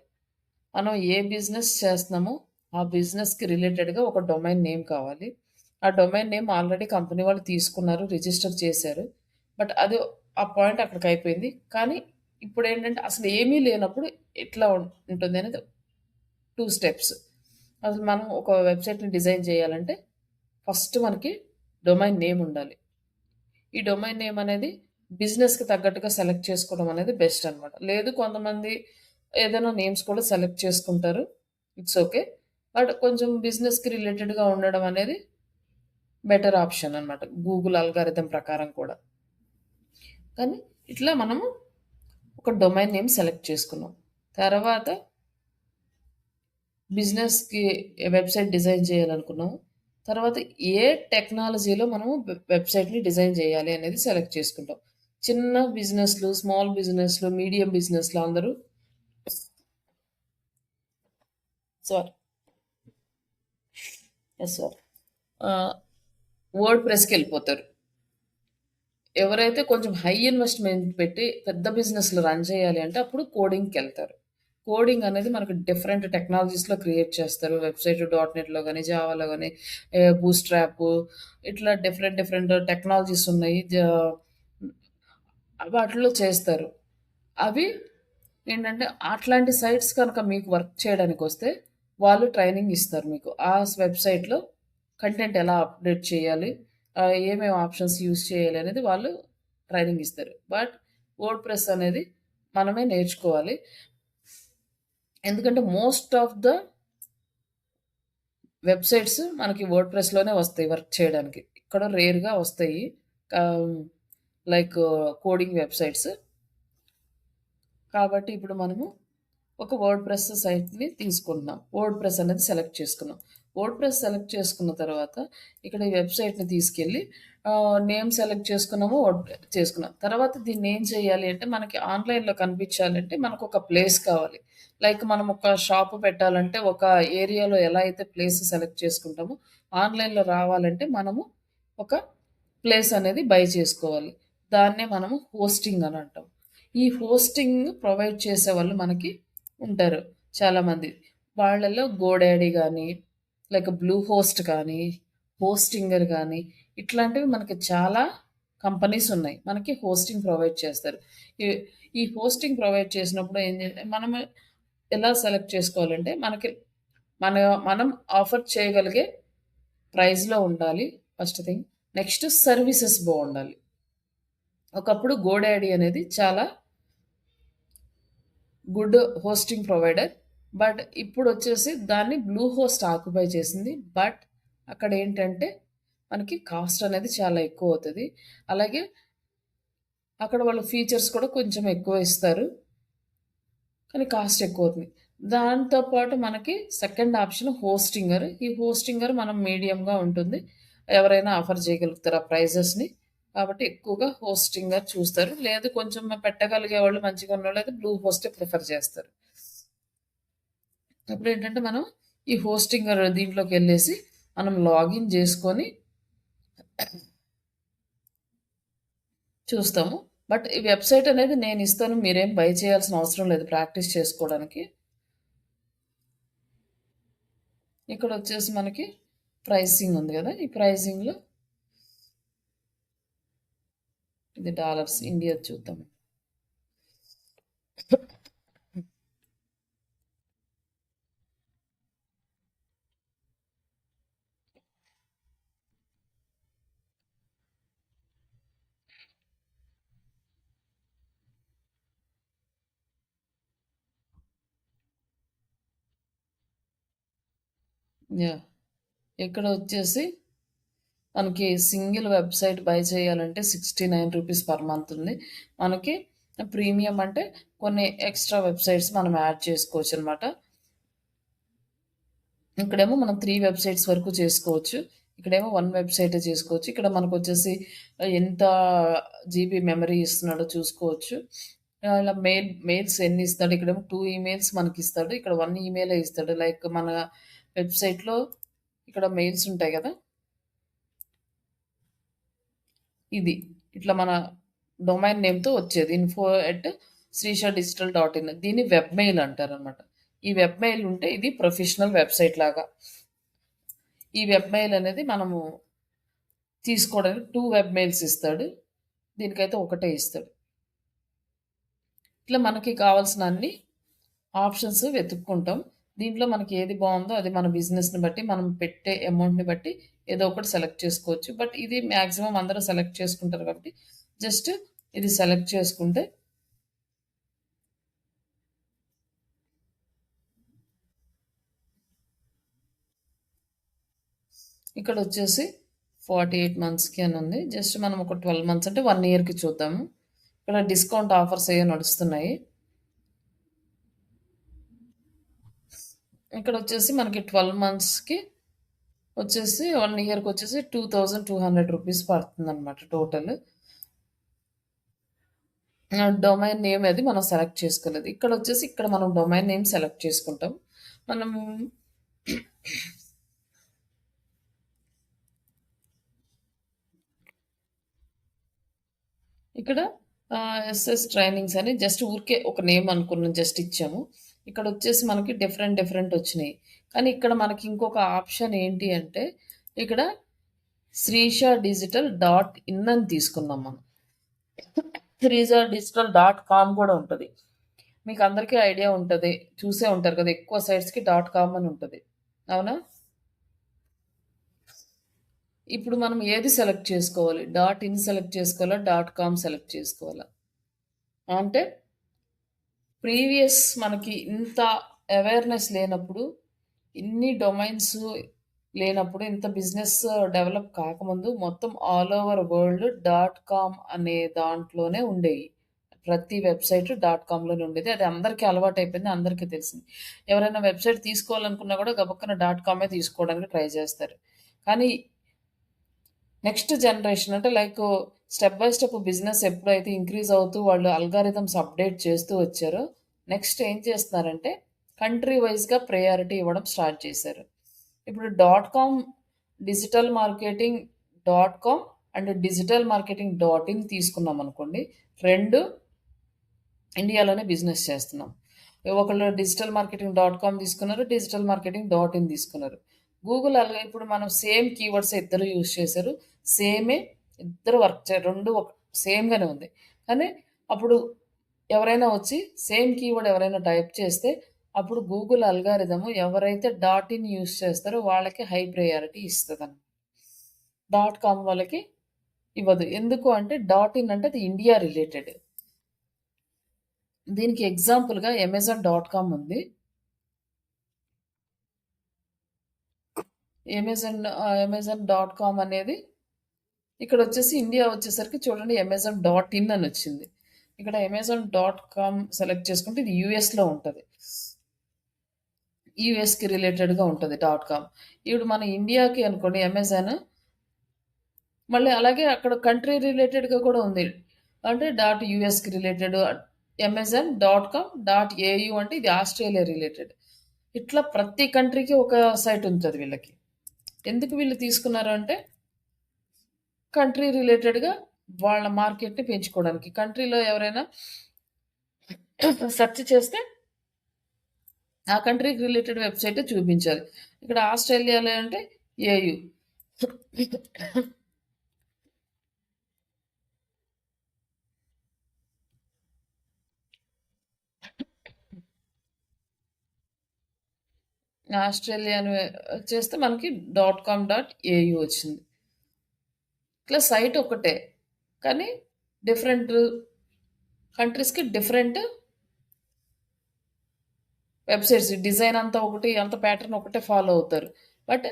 మనం ఏ బిజినెస్ చేస్తున్నామో ఆ బిజినెస్‌కి రిలేటెడ్‌గా ఒక డొమైన్ నేమ్ కావాలి. ఆ డొమైన్ నేమ్ ఆల్రెడీ కంపెనీ వాళ్ళు తీసుకున్నారు, రిజిస్టర్ చేశారు. బట్ అది ఆ పాయింట్ అక్కడికయిపోయింది. కానీ ఇప్పుడేంటంటే అసలు ఏమీ లేనప్పుడు ఎట్లా ఉంటుంది అనేది 2 స్టెప్స్. అసలు మనం ఒక వెబ్‌సైట్‌ని డిజైన్ చేయాలంటే ఫస్ట్ మనకి డొమైన్ నేమ్ ఉండాలి. ఈ డొమైన్ నేమ్ అనేది బిజినెస్‌కి తగ్గట్టుగా సెలెక్ట్ చేసుకోవడం అనేది బెస్ట్ అనమాట. లేదు కొంతమంది ఏదైనా నేమ్స్ కూడా సెలెక్ట్ చేసుకుంటారు. It's okay. బట్ కొంచెం బిజినెస్‌కి రిలేటెడ్‌గా ఉండడం అనేది బెటర్ ఆప్షన్ అనమాట. గూగుల్ అల్గారిథం ప్రకారం కూడా. కానీ ఇట్లా మనము ఒక డొమైన్ నేమ్ సెలెక్ట్ చేసుకున్నాం. తర్వాత బిజినెస్‌కి వెబ్‌సైట్ డిజైన్ చేయాలనుకున్నాము. తర్వాత ఏ టెక్నాలజీలో మనము వెబ్‌సైట్‌ని డిజైన్ చేయాలి అనేది సెలెక్ట్ చేసుకుంటాం. చిన్న బిజినెస్‌లు, స్మాల్ బిజినెస్‌లు, మీడియం బిజినెస్‌లు అందరూ సారీ. Yes sir. ఆహ్, వర్డ్ ప్రెస్‌కెళ్ళిపోతారు. ఎవరైతే కొంచెం హై ఇన్వెస్ట్‌మెంట్ పెట్టి పెద్ద బిజినెస్‌లు రన్ చేయాలి అంటే అప్పుడు కోడింగ్‌కెళ్తారు. కోడింగ్ అనేది మనకు డిఫరెంట్ టెక్నాలజీస్‌లో క్రియేట్ చేస్తారు. వెబ్‌సైట్ డాట్ నెట్‌లో గాని, జావాలో గాని, బూట్‌స్ట్రాప్ ఇట్లా డిఫరెంట్ డిఫరెంట్ టెక్నాలజీస్ ఉన్నాయి. వాటిల్లో చేస్తారు. అవి ఏంటంటే అట్లాంటి సైట్స్ కనుక మీకు వర్క్ చేయడానికొస్తే వాళ్ళు ట్రైనింగ్ ఇస్తారు మీకు. ఆ వెబ్‌సైట్‌లో కంటెంట్ ఎలా అప్‌డేట్ చేయాలి? ఏమేమి ఆప్షన్స్ యూజ్ చేయాలి అనేది వాళ్ళు ట్రైనింగ్ ఇస్తారు. బట్ వర్డ్ ప్రెస్ అనేది మనమే నేర్చుకోవాలి. ఎందుకంటే మోస్ట్ ఆఫ్ ద వెబ్‌సైట్స్ మనకి వర్డ్ ప్రెస్‌లోనే వస్తాయి వర్క్ చేయడానికి. ఎక్కడో రేర్‌గా వస్తాయి. ఆహ్, లైక్ కోడింగ్ వెబ్‌సైట్స్. కాబట్టి ఇప్పుడు మనము ఒక వర్డ్ ప్రెస్ సైట్‌ని తీసుకుంటున్నాం. వర్డ్ ప్రెస్ అనేది సెలెక్ట్ చేసుకున్నాం. వర్డ్ ప్రెస్ సెలెక్ట్ చేసుకున్న తర్వాత ఇక్కడ ఈ వెబ్‌సైట్‌ని తీసుకెళ్ళి నేమ్ సెలెక్ట్ చేసుకున్నాము. చేసుకున్నాం. తర్వాత దీన్ని ఏం చేయాలి అంటే మనకి ఆన్‌లైన్‌లో కనిపించాలంటే మనకొక ప్లేస్ కావాలి. లైక్ మనం ఒక షాప్ పెట్టాలంటే ఒక ఏరియాలో ఎలా అయితే ప్లేస్ సెలెక్ట్ చేసుకుంటామో ఆన్‌లైన్‌లో రావాలంటే మనము ఒక ప్లేస్ అనేది బై చేసుకోవాలి. దాన్నే మనము హోస్టింగ్ అని అంటాం. ఈ హోస్టింగ్ ప్రొవైడ్ చేసేవాళ్ళు మనకి ఉంటారు చాలామంది. వాళ్ళలో గోడాడీ గానీ, లేక బ్లూ హోస్ట్ కానీ, హోస్టింగర్ గానీ, ఇట్లాంటివి మనకి చాలా కంపెనీస్ ఉన్నాయి. మనకి హోస్టింగ్ ప్రొవైడ్ చేస్తారు. ఈ ఈ హోస్టింగ్ ప్రొవైడ్ చేసినప్పుడు మనము ఎలా సెలెక్ట్ చేసుకోవాలంటే, మన మనం ఆఫర్ చేయగలిగే ప్రైస్‌లో ఉండాలి ఫస్ట్ థింగ్. నెక్స్ట్ సర్వీసెస్ బావుండాలి. ఒకప్పుడు గోడాడీ అనేది చాలా గుడ్ హోస్టింగ్ ప్రొవైడర్. బట్ ఇప్పుడొచ్చేసి దాన్ని బ్లూ హోస్ట్ ఆక్యుపై చేసింది. బట్ అక్కడేంటంటే మనకి కాస్ట్ అనేది చాలా ఎక్కువవుతది. అలాగే అక్కడ వాళ్ళు ఫీచర్స్ కూడా కొంచెం ఎక్కువ ఇస్తారు. కానీ కాస్ట్ ఎక్కువవుతుంది. దాంతో పాటు మనకి సెకండ్ ఆప్షన్ హోస్టింగర్. ఈ హోస్టింగర్ మనం మీడియంగా ఉంటుంది. ఎవరైనా ఆఫర్ చేయగలుగుతారు ఆ ప్రైజెస్‌ని. కాబట్టి ఎక్కువగా హోస్టింగర్ చూస్తారు. లేదు కొంచెం పెట్టగలిగేవాళ్ళు మంచిగా ఉన్నోళ్ళైతే బ్లూ హోస్టే ప్రిఫర్ చేస్తారు. అప్పుడేంటంటే మనం ఈ హోస్టింగర్ దీంట్లోకెళ్ళేసి మనం లాగిన్ చేసుకొని చూస్తాము. బట్ ఈ వెబ్‌సైట్ అనేది నేనిస్తాను. మీరేం బై చేయాల్సిన అవసరం లేదు ప్రాక్టీస్ చేసుకోవడానికి. ఇక్కడొచ్చేసి మనకి ప్రైసింగ్ ఉంది గదా! ఈ ప్రైసింగ్‌లో ఇది డాలర్స్ ఇండియాది చూద్దాం. యాహ్! ఇక్కడ వచ్చేసి మనకి సింగిల్ వెబ్‌సైట్ బై చేయాలంటే రూ. 69 పర్ మంత్ ఉంది. మనకి ప్రీమియం అంటే కొన్ని ఎక్స్‌ట్రా వెబ్‌సైట్స్ మనం యాడ్ చేసుకోవచ్చనమాట. ఇక్కడేమో మనం 3 వెబ్‌సైట్స్ వరకు చేసుకోవచ్చు. ఇక్కడేమో 1 వెబ్‌సైటే చేసుకోవచ్చు. ఇక్కడ మనకొచ్చేసి ఎంత జీబీ మెమరీ ఇస్తున్నాడో చూసుకోవచ్చు. ఇలా మెయిల్స్ ఎన్ని ఇస్తాడు. ఇక్కడేమో 2 ఈమెయిల్స్ మనకిస్తాడు. ఇక్కడ 1 ఈమెయిలే ఇస్తాడు. లైక్ మన వెబ్‌సైట్‌లో ఇక్కడ మెయిల్స్ ఉంటాయి గదా! ఇది. ఇట్లా మన డొమైన్ నేమ్‌తో వచ్చేది. info@srisha.digital.in దీన్ని వెబ్ మెయిల్ అంటారనమాట. ఈ వెబ్ మెయిల్ ఉంటే ఇది ప్రొఫెషనల్ వెబ్‌సైట్ లాగా. ఈ వెబ్ మెయిల్ అనేది మనము తీసుకోవడానికి 2 వెబ్ మెయిల్స్ ఇస్తాడు. దీనికైతే ఒకటే ఇస్తాడు. ఇట్లా మనకి కావాల్సిన అన్ని ఆప్షన్స్ వెతుక్కుంటాం. దీంట్లో మనకి ఏది బావుందో అది మన బిజినెస్‌ని బట్టి, మనం పెట్టే అమౌంట్‌ని బట్టి ఏదో ఒకటి సెలెక్ట్ చేసుకోవచ్చు. బట్ ఇది మాక్సిమం అందరూ సెలెక్ట్ చేసుకుంటారు కాబట్టి జస్ట్ ఇది సెలెక్ట్ చేసుకుంటే ఇక్కడొచ్చేసి 48 మంత్స్‌కి అని ఉంది. జస్ట్ మనం ఒక 12 మంత్స్ అంటే 1 ఇయర్‌కి చూద్దాము. ఇక్కడ డిస్కౌంట్ ఆఫర్స్ ఏవో నడుస్తున్నాయి. ఇక్కడొచ్చేసి మనకి 12 మంత్స్‌కి వచ్చేసి 1 ఇయర్‌కొచ్చేసి రూ. 2200 పడుతుందనమాట టోటల్. డొమైన్ నేమ్ అది మనం సెలెక్ట్ చేసుకోలేదు. ఇక్కడొచ్చేసి ఇక్కడ మనం డొమైన్ నేమ్ సెలెక్ట్ చేసుకుంటాం. మనము ఇక్కడ ఎస్ఎస్ ట్రైనింగ్స్ అని జస్ట్ ఊరికే ఒక నేమ్ అనుకున్నాం జస్ట్ ఇచ్చాము. ఇక్కడొచ్చేసి మనకి డిఫరెంట్ డిఫరెంట్ వచ్చినియి. కానీ ఇక్కడ మనకి ఇంకొక ఆప్షన్ ఏంటి అంటే ఇక్కడ శ్రీష డిజిటల్ డాట్ ఇన్ అని తీసుకున్నాం మనం. శ్రీజ డిజిటల్ డాట్ కామ్ కూడా ఉంటది. మీకు అందరికీ ఐడియా ఉంటది. చూసే ఉంటారు కదా! ఎక్కువ సైట్స్‌కి డాట్ కామ్ అని ఉంటది. అవునా? ఇప్పుడు మనం ఏది సెలెక్ట్ చేసుకోవాలి? డాట్ ఇన్ సెలెక్ట్ చేసుకోవాలా? డాట్ కామ్ సెలెక్ట్ చేసుకోవాలా? అంటే మనకి ఇంత అవేర్‌నెస్ లేనప్పుడు, ఇన్ని డొమైన్స్ లేనప్పుడు, ఇంత బిజినెస్ డెవలప్ కాకముందు మొత్తం all over world dot com అనే దాంట్లోనే ఉండేయి. ప్రతి వెబ్‌సైట్ డాట్ కామ్‌లోనే ఉండేది. అది అందరికీ అలవాటయిపోయింది. అందరికీ తెలిసింది. ఎవరైనా వెబ్‌సైట్ తీసుకోవాలనుకున్నా కూడా గబుక్కన డాట్ కామే తీసుకోవడానికి ట్రై చేస్తారు. కానీ నెక్స్ట్ జనరేషన్ అంటే స్టెప్ బై స్టెప్ బిజినెస్ ఎప్పుడైతే ఇంక్రీజ్ అవుతూ వాళ్ళు అల్గారిథమ్స్ అప్డేట్ చేస్తూ వచ్చారో, నెక్స్ట్ ఏం చేస్తున్నారంటే కంట్రీ వైస్‌గా ప్రయారిటీ ఇవ్వడం స్టార్ట్ చేశారు. ఇప్పుడు dot com, digital marketing dot com and digital marketing dot in తీసుకున్నామనుకోండి. 2 ఇండియాలోనే బిజినెస్ చేస్తున్నాం. ఒకళ్ళు డిజిటల్ మార్కెటింగ్ డాట్ కామ్ తీసుకున్నారు. డిజిటల్ మార్కెటింగ్ డాట్ ఇన్ తీసుకున్నారు. గూగుల్ అలాగే ఇప్పుడు మనం సేమ్ కీవర్డ్స్ ఇద్దరు యూజ్ చేశారు. సేమే ఇద్దరు వర్క్ చే 2 సేమ్‌గానే ఉంది. కానీ అప్పుడు ఎవరైనా వచ్చి సేమ్ కీవర్డ్ ఎవరైనా టైప్ చేస్తే అప్పుడు గూగుల్ అల్గారిథమ్ ఎవరైతే డాట్ ఇన్ యూజ్ చేస్తారో వాళ్ళకి హై ప్రయారిటీ ఇస్తదనమాట. డాట్ కామ్ వాళ్ళకి ఇవ్వదు. ఎందుకు అంటే డాట్ ఇన్ అంటే అది ఇండియా రిలేటెడ్. దీనికి ఎగ్జాంపుల్‌గా అమెజాన్ డాట్ కామ్ ఉంది. అమెజాన్ డాట్ కామ్ అనేది ఇక్కడొచ్చేసి ఇండియా వచ్చేసరికి చూడండి అమెజాన్ డాట్ ఇన్ అని వచ్చింది. ఇక్కడ అమెజాన్ డాట్ కామ్ సెలెక్ట్ చేసుకుంటే ఇది యూఎస్‌లో ఉంటది. యూఎస్‌కి రిలేటెడ్‌గా ఉంటది డాట్ కామ్. ఇప్పుడు మన ఇండియాకి అనుకోండి అమెజాన్, మళ్ళీ అలాగే అక్కడ కంట్రీ రిలేటెడ్‌గా కూడా ఉంది. అంటే డాట్ యూఎస్‌కి related, Amazon dot com, dot A U అంటే ఇది ఆస్ట్రేలియా రిలేటెడ్. ఇట్లా ప్రతి కంట్రీకి ఒక సైట్ ఉంటది వీళ్ళకి. ఎందుకు వీళ్ళు తీసుకున్నారు అంటే కంట్రీ రిలేటెడ్‌గా వాళ్ళ మార్కెట్‌ని పెంచుకోవడానికి. కంట్రీలో ఎవరైనా సెర్చ్ చేస్తే ఆ కంట్రీకి రిలేటెడ్ వెబ్‌సైటే చూపించాలి. ఇక్కడ ఆస్ట్రేలియాలో అంటే ఏయూ. ఆస్ట్రేలియాను చేస్తే మనకి డాట్ కామ్, డాట్ ఏయూ వచ్చింది. ఇట్లా సైట్ ఒకటే. కానీ డిఫరెంట్ కంట్రీస్‌కి డిఫరెంట్ వెబ్‌సైట్స్. డిజైన్ అంతా ఒకటి, అంత ప్యాటర్న్ ఒకటే ఫాలో అవుతారు. బట్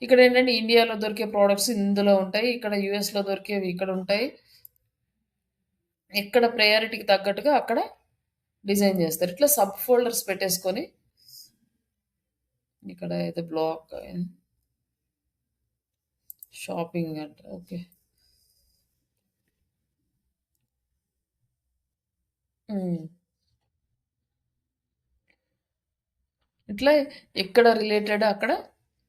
ఇక్కడేంటంటే ఇండియాలో దొరికే ప్రొడక్ట్స్ ఇందులో ఉంటాయి. ఇక్కడ యూఎస్‌లో దొరికేవి ఇక్కడ ఉంటాయి. ఎక్కడ ప్రయారిటీకి తగ్గట్టుగా అక్కడ డిజైన్ చేస్తారు. ఇట్లా సబ్ ఫోల్డర్స్ పెట్టేసుకొని ఇక్కడ అయితే బ్లాక్ షాపింగ్ అంట. ఓకే. హ్మ్. ఇట్లా ఎక్కడ రిలేటెడ్ అక్కడ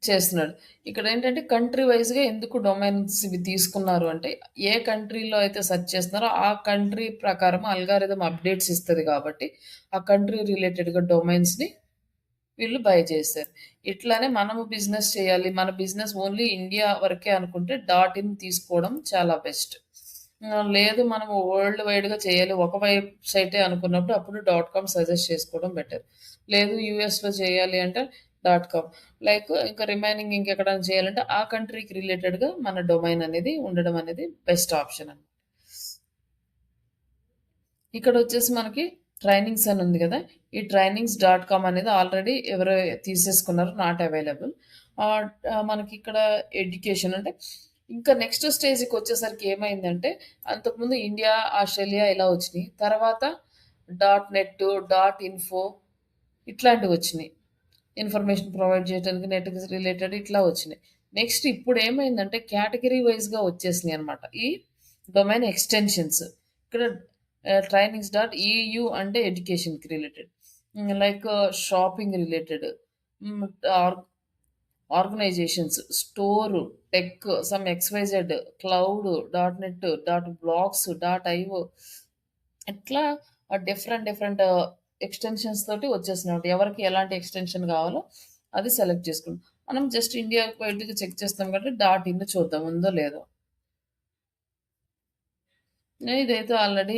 చేస్తున్నాడు. ఇక్కడేంటంటే కంట్రీ వైస్‌గా ఎందుకు డొమైన్స్ ఇవి తీసుకున్నారు అంటే, ఏ కంట్రీలో అయితే సెర్చ్ చేస్తున్నారో ఆ కంట్రీ ప్రకారం అల్గారిథమ్ అప్డేట్స్ ఇస్తది కాబట్టి, ఆ కంట్రీ రిలేటెడ్‌గా డొమైన్స్‌ని వీళ్ళు బై చేశారు. ఇట్లానే మనము బిజినెస్ చేయాలి. మన బిజినెస్ ఓన్లీ ఇండియా వరకే అనుకుంటే డాట్ ఇన్ తీసుకోవడం చాలా బెస్ట్. లేదు మనము వరల్డ్ వైడ్‌గా చేయాలి. ఒక వెబ్‌సైటే అనుకున్నప్పుడు అప్పుడు డాట్ కామ్ సజెస్ట్ చేసుకోవడం బెటర్. లేదు యూఎస్‌లో చేయాలి అంటే డాట్ కామ్. లైక్ ఇంకా రిమైనింగ్ ఇంకెక్కడైనా చేయాలంటే ఆ కంట్రీకి రిలేటెడ్‌గా మన డొమైన్ అనేది ఉండడం అనేది బెస్ట్ ఆప్షన్ అండి. ఇక్కడొచ్చేసి మనకి ట్రైనింగ్స్ అని ఉంది గదా! ఈ ట్రైనింగ్స్ డాట్ కామ్ అనేది ఆల్రెడీ ఎవరో తీసేసుకున్నారు. Not available. మనకిక్కడ ఎడ్యుకేషన్ అంటే ఇంకా నెక్స్ట్ స్టేజ్‌కొచ్చేసరికి ఏమైందంటే అంతకుముందు ఇండియా, ఆస్ట్రేలియా ఇలా వచ్చినియి. తర్వాత డాట్ నెట్, డాట్ ఇన్ఫో ఇట్లాంటివొచ్చినియి. ఇన్ఫర్మేషన్ ప్రొవైడ్ చేయడానికి నెట్‌కి రిలేటెడ్ ఇట్లా వచ్చినాయి. నెక్స్ట్ ఇప్పుడేమైందంటే కేటగరీ వైస్‌గా వచ్చేసినాయన్నమాట. ఈ డొమైన్ ఎక్స్‌టెన్షన్స్. ఇక్కడ ట్రైనింగ్స్ డాట్ ఈయూ అంటే ఎడ్యుకేషన్‌కి related. Like shopping related. Hmm. Or organizations, store, tech, some X Y Z, cloud, dot net, dot blocks, dot I O ఇట్లా డిఫరెంట్ డిఫరెంట్ ఎక్స్‌టెన్షన్స్ తోటి వచ్చేసినమాట. ఎవరికి ఎలాంటి ఎక్స్‌టెన్షన్ కావాలో అది సెలెక్ట్ చేసుకుంటాం. మనం జస్ట్ ఇండియా వైడ్‌గా చెక్ చేస్తాం కాబట్టి డాట్ ఇన్ చూద్దాం ఉందో లేదో. ఇదైతే ఆల్రెడీ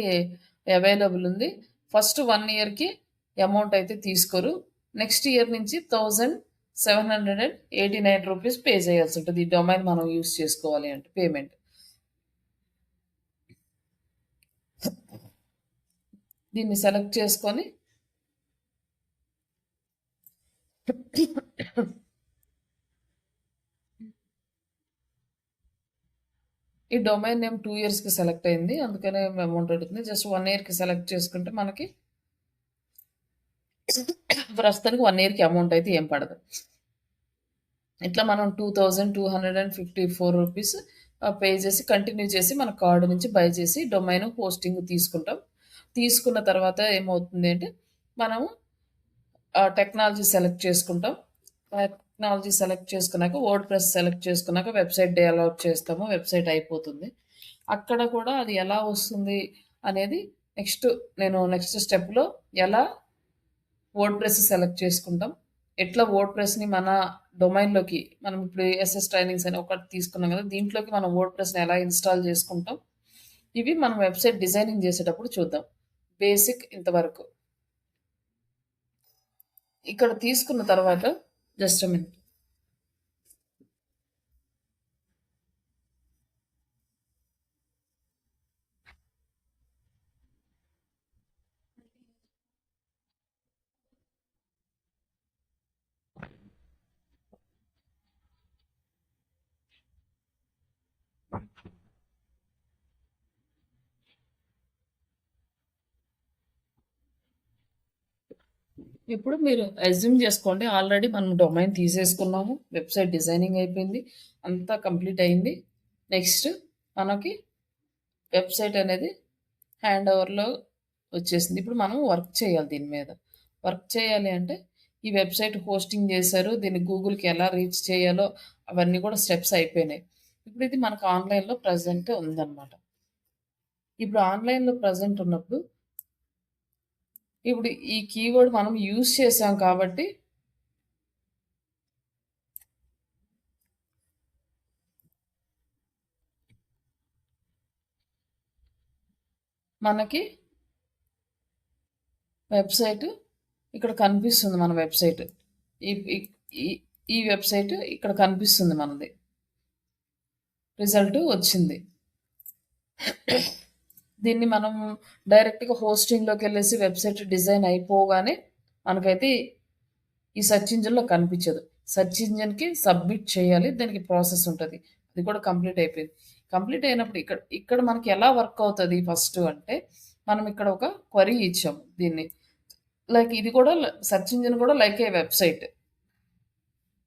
అవైలబుల్ ఉంది. ఫస్ట్ 1 ఇయర్‌కి అమౌంట్ అయితే తీసుకోరు. నెక్స్ట్ ఇయర్ నుంచి రూ. 1789 పే చేయాల్సుంటది. ఈ డొమైన్ మనం యూజ్ చేసుకోవాలి అంటే పేమెంట్. దీన్ని సెలెక్ట్ చేసుకొని ఈ డొమైన్ నేమ్ 2 ఇయర్స్‌కి సెలెక్ట్ అయింది. అందుకనే అమౌంట్ అడుగుతుంది. జస్ట్ 1 ఇయర్‌కి సెలెక్ట్ చేసుకుంటే మనకి ప్రస్తుతానికి 1 ఇయర్‌కి అమౌంట్ అయితే ఏం పడదు. ఇట్లా మనం రూ. 2254 పే చేసి కంటిన్యూ చేసి మన కార్డ్ నుంచి బై చేసి డొమైన్ హోస్టింగ్ తీసుకుంటాం. తీసుకున్న తర్వాత ఏమవుతుంది అంటే మనము టెక్నాలజీ సెలెక్ట్ చేసుకుంటాం. టెక్నాలజీ సెలెక్ట్ చేసుకున్నాక వర్డ్‌ప్రెస్ సెలెక్ట్ చేసుకున్నాక వెబ్‌సైట్ డౌన్‌లోడ్ చేస్తాము. వెబ్‌సైట్ అయిపోతుంది. అక్కడ కూడా అది ఎలా వస్తుంది అనేది నెక్స్ట్ నెక్స్ట్ స్టెప్‌లో ఎలా వర్డ్‌ప్రెస్ సెలెక్ట్ చేసుకుంటాం. ఎట్లా వర్డ్‌ప్రెస్‌ని మన డొమైన్‌లోకి మనం ఇప్పుడు ఎస్ఎస్ ట్రైనింగ్స్ అని ఒకటి తీసుకున్నాం కదా! దీంట్లోకి మనం వర్డ్‌ప్రెస్‌ని ఎలా ఇన్‌స్టాల్ చేసుకుంటాం. ఇవి మనం వెబ్‌సైట్ డిజైనింగ్ చేసేటప్పుడు చూద్దాం. బేసిక్ ఇంతవరకు. ఇక్కడ తీసుకున్న తర్వాత జస్ట్ ఎ మినిట్. ఇప్పుడు మీరు అస్యూమ్ చేసుకోండి. ఆల్రెడీ మనం డొమైన్ తీసేసుకున్నాము. వెబ్‌సైట్ డిజైనింగ్ అయిపోయింది. అంతా కంప్లీట్ అయింది. నెక్స్ట్ మనకి వెబ్‌సైట్ అనేది హ్యాండ్ ఓవర్‌లో వచ్చేసింది. ఇప్పుడు మనం వర్క్ చేయాలి దీని మీద. వర్క్ చేయాలి అంటే ఈ వెబ్‌సైట్ హోస్టింగ్ చేశారు. దీన్ని గూగుల్‌కి ఎలా రీచ్ చేయాలో అవన్నీ కూడా స్టెప్స్ అయిపోయినాయి. ఇప్పుడు ఇది మనకు ఆన్‌లైన్‌లో ప్రెజెంట్ ఉందన్నమాట. ఇప్పుడు ఆన్‌లైన్‌లో ప్రెజెంట్ ఉన్నప్పుడు ఇప్పుడు ఈ కీవర్డ్ మనం యూజ్ చేసాం కాబట్టి మనకి వెబ్‌సైట్ ఇక్కడ కనిపిస్తుంది మన వెబ్‌సైట్. ఈ ఈ ఈ ఈ వెబ్‌సైట్ ఇక్కడ కనిపిస్తుంది మనది. రిజల్ట్ వచ్చింది. దీన్ని మనం డైరెక్ట్‌గా హోస్టింగ్‌లోకెళ్ళేసి వెబ్‌సైట్ డిజైన్ అయిపోగానే మనకైతే ఈ సెర్చ్ ఇంజిన్‌లో కనిపించదు. సెర్చ్ ఇంజిన్‌కి సబ్మిట్ చేయాలి. దానికి ప్రాసెస్ ఉంటది. అది కూడా కంప్లీట్ అయిపోయింది. కంప్లీట్ అయినప్పుడు ఇక్కడ ఇక్కడ మనకి ఎలా వర్క్ అవుతది ఫస్టు అంటే, మనం ఇక్కడ ఒక క్వెరీ ఇచ్చాము దీన్ని. లైక్ ఇది కూడా సెర్చ్ ఇంజిన్ కూడా లైక్ ఏ వెబ్‌సైట్.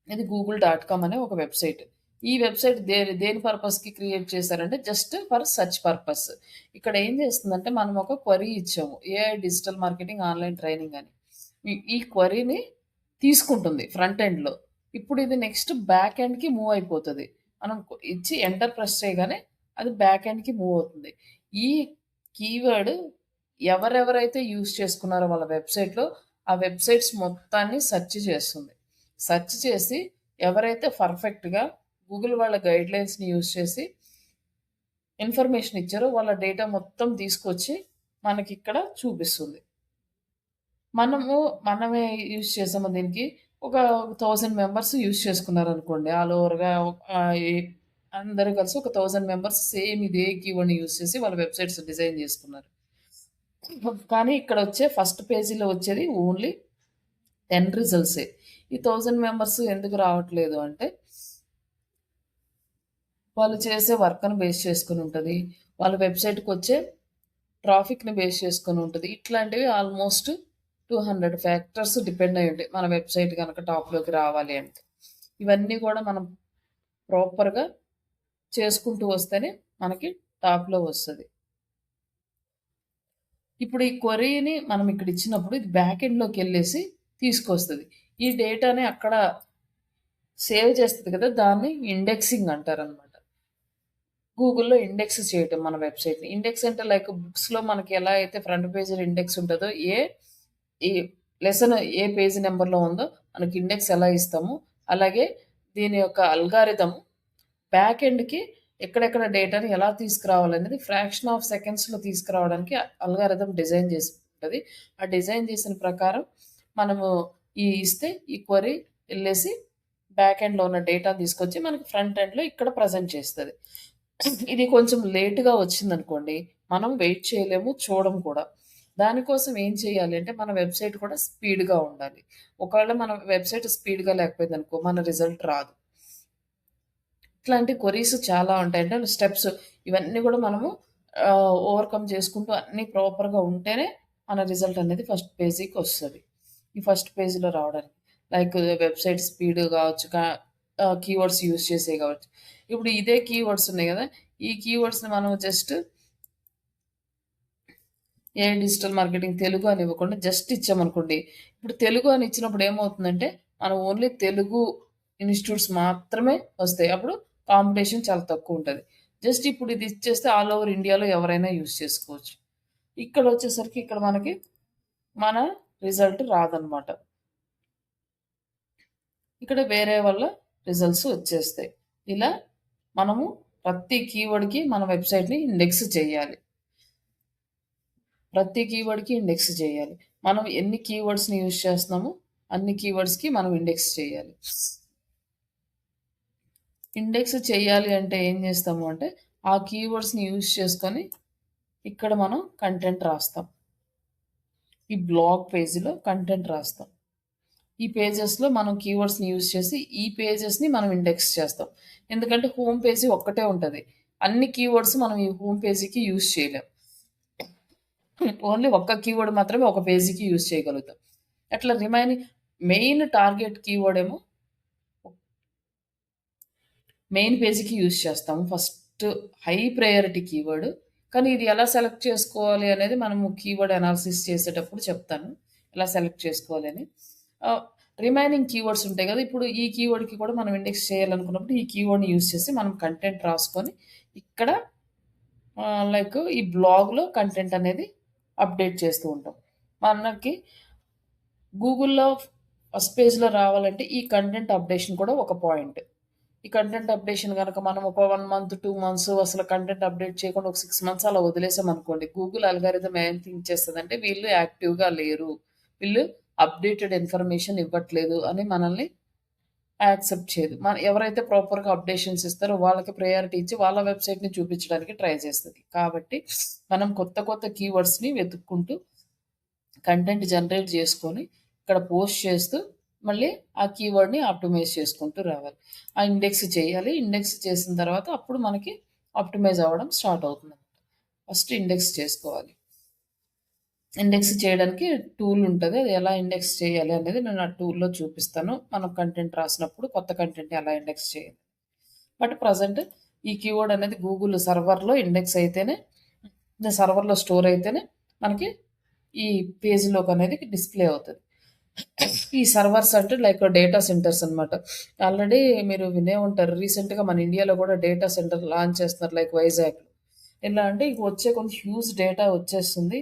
ఇది గూగుల్.కామ్ అనే ఒక వెబ్‌సైట్. ఈ వెబ్‌సైట్ దేని పర్పస్‌కి క్రియేట్ చేశారంటే జస్ట్ ఫర్ సెర్చ్ పర్పస్. ఇక్కడ ఏం చేస్తుందంటే మనం ఒక క్వెరీ ఇచ్చాము. AI digital marketing online training అని. ఈ క్వెరీని తీసుకుంటుంది ఫ్రంట్ ఎండ్‌లో. ఇప్పుడు ఇది నెక్స్ట్ బ్యాక్ ఎండ్‌కి మూవ్ అయిపోతది. మనం ఇచ్చి ఎంటర్ ప్రెస్ చేయగానే అది బ్యాక్ ఎండ్‌కి మూవ్ అవుతుంది. ఈ కీవర్డ్ ఎవరెవరైతే యూజ్ చేసుకున్నారో వాళ్ళ వెబ్‌సైట్‌లో ఆ వెబ్‌సైట్స్ మొత్తాన్ని సెర్చ్ చేస్తుంది. సెర్చ్ చేసి ఎవరైతే పర్ఫెక్ట్‌గా గూగుల్ వాళ్ళ గైడ్‌లైన్స్‌ని యూజ్ చేసి ఇన్ఫర్మేషన్ ఇచ్చారో వాళ్ళ డేటా మొత్తం తీసుకొచ్చి మనకిక్కడ చూపిస్తుంది. మనము మనమే యూజ్ చేసాము దీనికి. ఒక 1000 మెంబర్స్ యూజ్ చేసుకున్నారనుకోండి. ఆల్ ఓవర్‌గా ఆహ్, ఎ అందరూ కలిసి ఒక 1000 మెంబర్స్ సేమ్ ఇదే కీవర్డ్‌ని యూజ్ చేసి వాళ్ళ వెబ్‌సైట్స్ డిజైన్ చేసుకున్నారు. కానీ ఇక్కడొచ్చే ఫస్ట్ పేజీలో వచ్చేది ఓన్లీ 10 రిజల్ట్సే. ఈ 1000 మెంబర్స్ ఎందుకు రావట్లేదు అంటే, వాళ్ళు చేసే వర్క్‌ని బేస్ చేసుకొని ఉంటది. వాళ్ళ వెబ్‌సైట్‌కొచ్చే ట్రాఫిక్‌ని బేస్ చేసుకొని ఉంటది. ఇట్లాంటివి ఆల్‌మోస్ట్ 200 ఫ్యాక్టర్స్ డిపెండ్ అయ్యి ఉంటాయి. మన వెబ్‌సైట్ గనక టాప్‌లోకి రావాలి అంటే. ఇవన్నీ కూడా మనం ప్రాపర్‌గా చేసుకుంటూ వస్తేనే మనకి టాప్‌లో వస్తది. ఇప్పుడు ఈ క్వెరీని మనం ఇక్కడ ఇచ్చినప్పుడు ఇది బ్యాక్ ఎండ్‌లోకెళ్ళేసి తీసుకొస్తది. ఈ డేటాని అక్కడ సేవ్ చేస్తది కదా! దాన్ని ఇండెక్సింగ్ అంటారనమాట. గూగుల్‌లో ఇండెక్స్ చేయటం మన వెబ్‌సైట్‌ని. ఇండెక్స్ అంటే లైక్ బుక్స్‌లో మనకి ఎలా అయితే ఫ్రంట్ పేజ్‌లో ఇండెక్స్ ఉంటదో, ఈ లెసన్ ఏ పేజీ నంబర్‌లో ఉందో మనకి ఇండెక్స్ ఎలా ఇస్తామో, అలాగే దీని యొక్క అల్గారిథమ్ బ్యాక్ ఎండ్‌కి ఎక్కడెక్కడ డేటాని ఎలా తీసుకురావాలనేది ఫ్రాక్షన్ ఆఫ్ సెకండ్స్‌లో తీసుకురావడానికి అల్గారిథమ్ డిజైన్ చేసి ఉంటది. ఆ డిజైన్ చేసిన ప్రకారం మనము ఇస్తే ఈ క్వెరీ ఎళ్ళేసి బ్యాక్ ఎండ్‌లో ఉన్న డేటాను తీసుకొచ్చి మనకి ఫ్రంట్ ఎండ్‌లో ఇక్కడ ప్రెజెంట్ చేస్తది. ఇది కొంచెం లేట్‌గా వచ్చిందనుకోండి, మనం వెయిట్ చేయలేము, చూడం కూడా. దానికోసం ఏం చేయాలి అంటే, మన వెబ్‌సైట్ కూడా స్పీడ్‌గా ఉండాలి. ఒకవేళ మన వెబ్‌సైట్ స్పీడ్‌గా లేకపోయిందనుకో, మన రిజల్ట్ రాదు. ఇట్లాంటి క్వెరీస్ చాలా ఉంటాయి. అంటే స్టెప్స్ ఇవన్నీ కూడా మనము ఓవర్‌కమ్ చేసుకుంటూ అన్నీ ప్రాపర్‌గా ఉంటేనే మన రిజల్ట్ అనేది ఫస్ట్ పేజీకొస్తది. ఈ ఫస్ట్ పేజ్‌లో రావడానికి. లైక్ వెబ్‌సైట్ స్పీడ్ కావచ్చు, కీవర్డ్స్ యూజ్ చేసేయి కావచ్చు. ఇప్పుడు ఇదే కీవర్డ్స్ ఉన్నాయి గదా! ఈ కీవర్డ్స్‌ని మనం just AI digital marketing Telugu అని ఇవ్వకుండా జస్ట్ ఇచ్చామనుకోండి. ఇప్పుడు తెలుగు అని ఇచ్చినప్పుడు ఏమవుతుందంటే, మనం ఓన్లీ తెలుగు ఇన్‌స్టిట్యూట్స్ మాత్రమే వస్తాయి. అప్పుడు కాంపిటీషన్ చాలా తక్కువుంటది. జస్ట్ ఇప్పుడు ఇది ఇచ్చేస్తే ఆల్ ఓవర్ ఇండియాలో ఎవరైనా యూజ్ చేసుకోవచ్చు. ఇక్కడొచ్చేసరికి ఇక్కడ మనకి మన రిజల్ట్ రాదనమాట. ఇక్కడ వేరే వాళ్ళ రిజల్ట్స్ వచ్చేస్తాయి. ఇలా మనము ప్రతి కీవర్డ్‌కి మన వెబ్‌సైట్‌ని ఇండెక్స్ చేయాలి. ప్రతి కీవర్డ్‌కి ఇండెక్స్ చేయాలి. మనం ఎన్ని కీవర్డ్స్‌ని యూజ్ చేస్తున్నామో, అన్ని కీవర్డ్స్‌కి మనం ఇండెక్స్ చేయాలి. ఇండెక్స్ చేయాలి అంటే ఏం చేస్తాము అంటే, ఆ కీవర్డ్స్‌ని యూజ్ చేసుకొని ఇక్కడ మనం కంటెంట్ రాస్తాం. ఈ బ్లాగ్ పేజ్‌లో కంటెంట్ రాస్తాం. ఈ పేజెస్‌లో మనం కీవర్డ్స్‌ని యూజ్ చేసి, ఈ పేజెస్‌ని మనం ఇండెక్స్ చేస్తాం. ఎందుకంటే హోమ్ పేజీ ఒక్కటే ఉంటది. అన్ని కీవర్డ్స్ మనం ఈ హోమ్ పేజీకి యూజ్ చేయలేం. ఓన్లీ ఒక్క కీవర్డ్ మాత్రమే ఒక పేజీకి యూజ్ చేయగలుగుతాం. అట్లా రిమైనింగ్ మెయిన్ టార్గెట్ కీవర్డ్ ఏమో మెయిన్ పేజ్‌కి యూజ్ చేస్తాము. First high priority keyword. కానీ ఇది ఎలా సెలెక్ట్ చేసుకోవాలి అనేది మనము కీవర్డ్ అనాలిసిస్ చేసేటప్పుడు చెప్తాను. ఎలా సెలెక్ట్ చేసుకోవాలి అని. ఆహ్, రిమైనింగ్ కీవర్డ్స్ ఉంటాయి గదా! ఇప్పుడు ఈ కీవర్డ్‌కి కూడా మనం ఇండెక్స్ చేయాలనుకున్నప్పుడు ఈ కీవర్డ్‌ని యూజ్ చేసి మనం కంటెంట్ రాసుకొని ఇక్కడ లైక్ ఈ బ్లాగ్‌లో కంటెంట్ అనేది అప్డేట్ చేస్తూ ఉంటాం. మనకి గూగుల్‌లో ఫస్ట్ పేజ్‌లో రావాలంటే ఈ కంటెంట్ అప్డేషన్ కూడా ఒక పాయింట్. ఈ కంటెంట్ అప్డేషన్ గనక మనం ఒక 1 మంత్, 2 మంత్స్ అసలు కంటెంట్ అప్డేట్ చేయకుండా ఒక 6 మంత్స్ అలా వదిలేసామనుకోండి. గూగుల్ అల్గారిథం ఏం థింక్ చేస్తదంటే వీళ్ళు యాక్టివ్‌గా లేరు. వీళ్ళు అప్డేటెడ్ ఇన్ఫర్మేషన్ ఇవ్వట్లేదు అని మనల్ని యాక్సెప్ట్ చేయదు. ఎవరైతే ప్రాపర్‌గా అప్డేషన్స్ ఇస్తారో వాళ్ళకి ప్రయారిటీ ఇచ్చి వాళ్ళ వెబ్‌సైట్‌ని చూపించడానికి ట్రై చేస్తది. కాబట్టి మనం కొత్త కొత్త కీవర్డ్స్‌ని వెతుక్కుంటూ కంటెంట్ జనరేట్ చేసుకొని, ఇక్కడ పోస్ట్ చేస్తూ, మళ్ళీ ఆ కీవర్డ్‌ని ఆప్టిమైజ్ చేసుకుంటూ రావాలి. ఆ ఇండెక్స్ చేయాలి. ఇండెక్స్ చేసిన తర్వాత అప్పుడు మనకి ఆప్టిమైజ్ అవ్వడం స్టార్ట్ అవుతుంది. ఫస్ట్ ఇండెక్స్ చేసుకోవాలి. ఇండెక్స్ చేయడానికి టూల్ ఉంటది. అది ఎలా ఇండెక్స్ చేయాలి అనేది నేను ఆ టూల్‌లో చూపిస్తాను. మనం కంటెంట్ రాసినప్పుడు కొత్త కంటెంట్‌ని ఎలా ఇండెక్స్ చేయాలి. బట్ ప్రెజెంట్ ఈ కీవర్డ్ అనేది గూగుల్ సర్వర్‌లో ఇండెక్స్ అయితేనే సర్వర్‌లో స్టోర్ అయితేనే మనకి ఈ పేజ్‌లోకనేది డిస్‌ప్లే అవుతది. ఈ సర్వర్స్ అంటే లైక్ డేటా సెంటర్స్ అన్నమాట. ఆల్రెడీ మీరు వినే ఉంటారు. రీసెంట్‌గా మన ఇండియాలో కూడా డేటా సెంటర్ లాంచ్ చేస్తున్నారు లైక్ వైజాగ్‌లో. ఎలా అంటే ఇక వచ్చే కొంత హ్యూజ్ డేటా వచ్చేస్తుంది.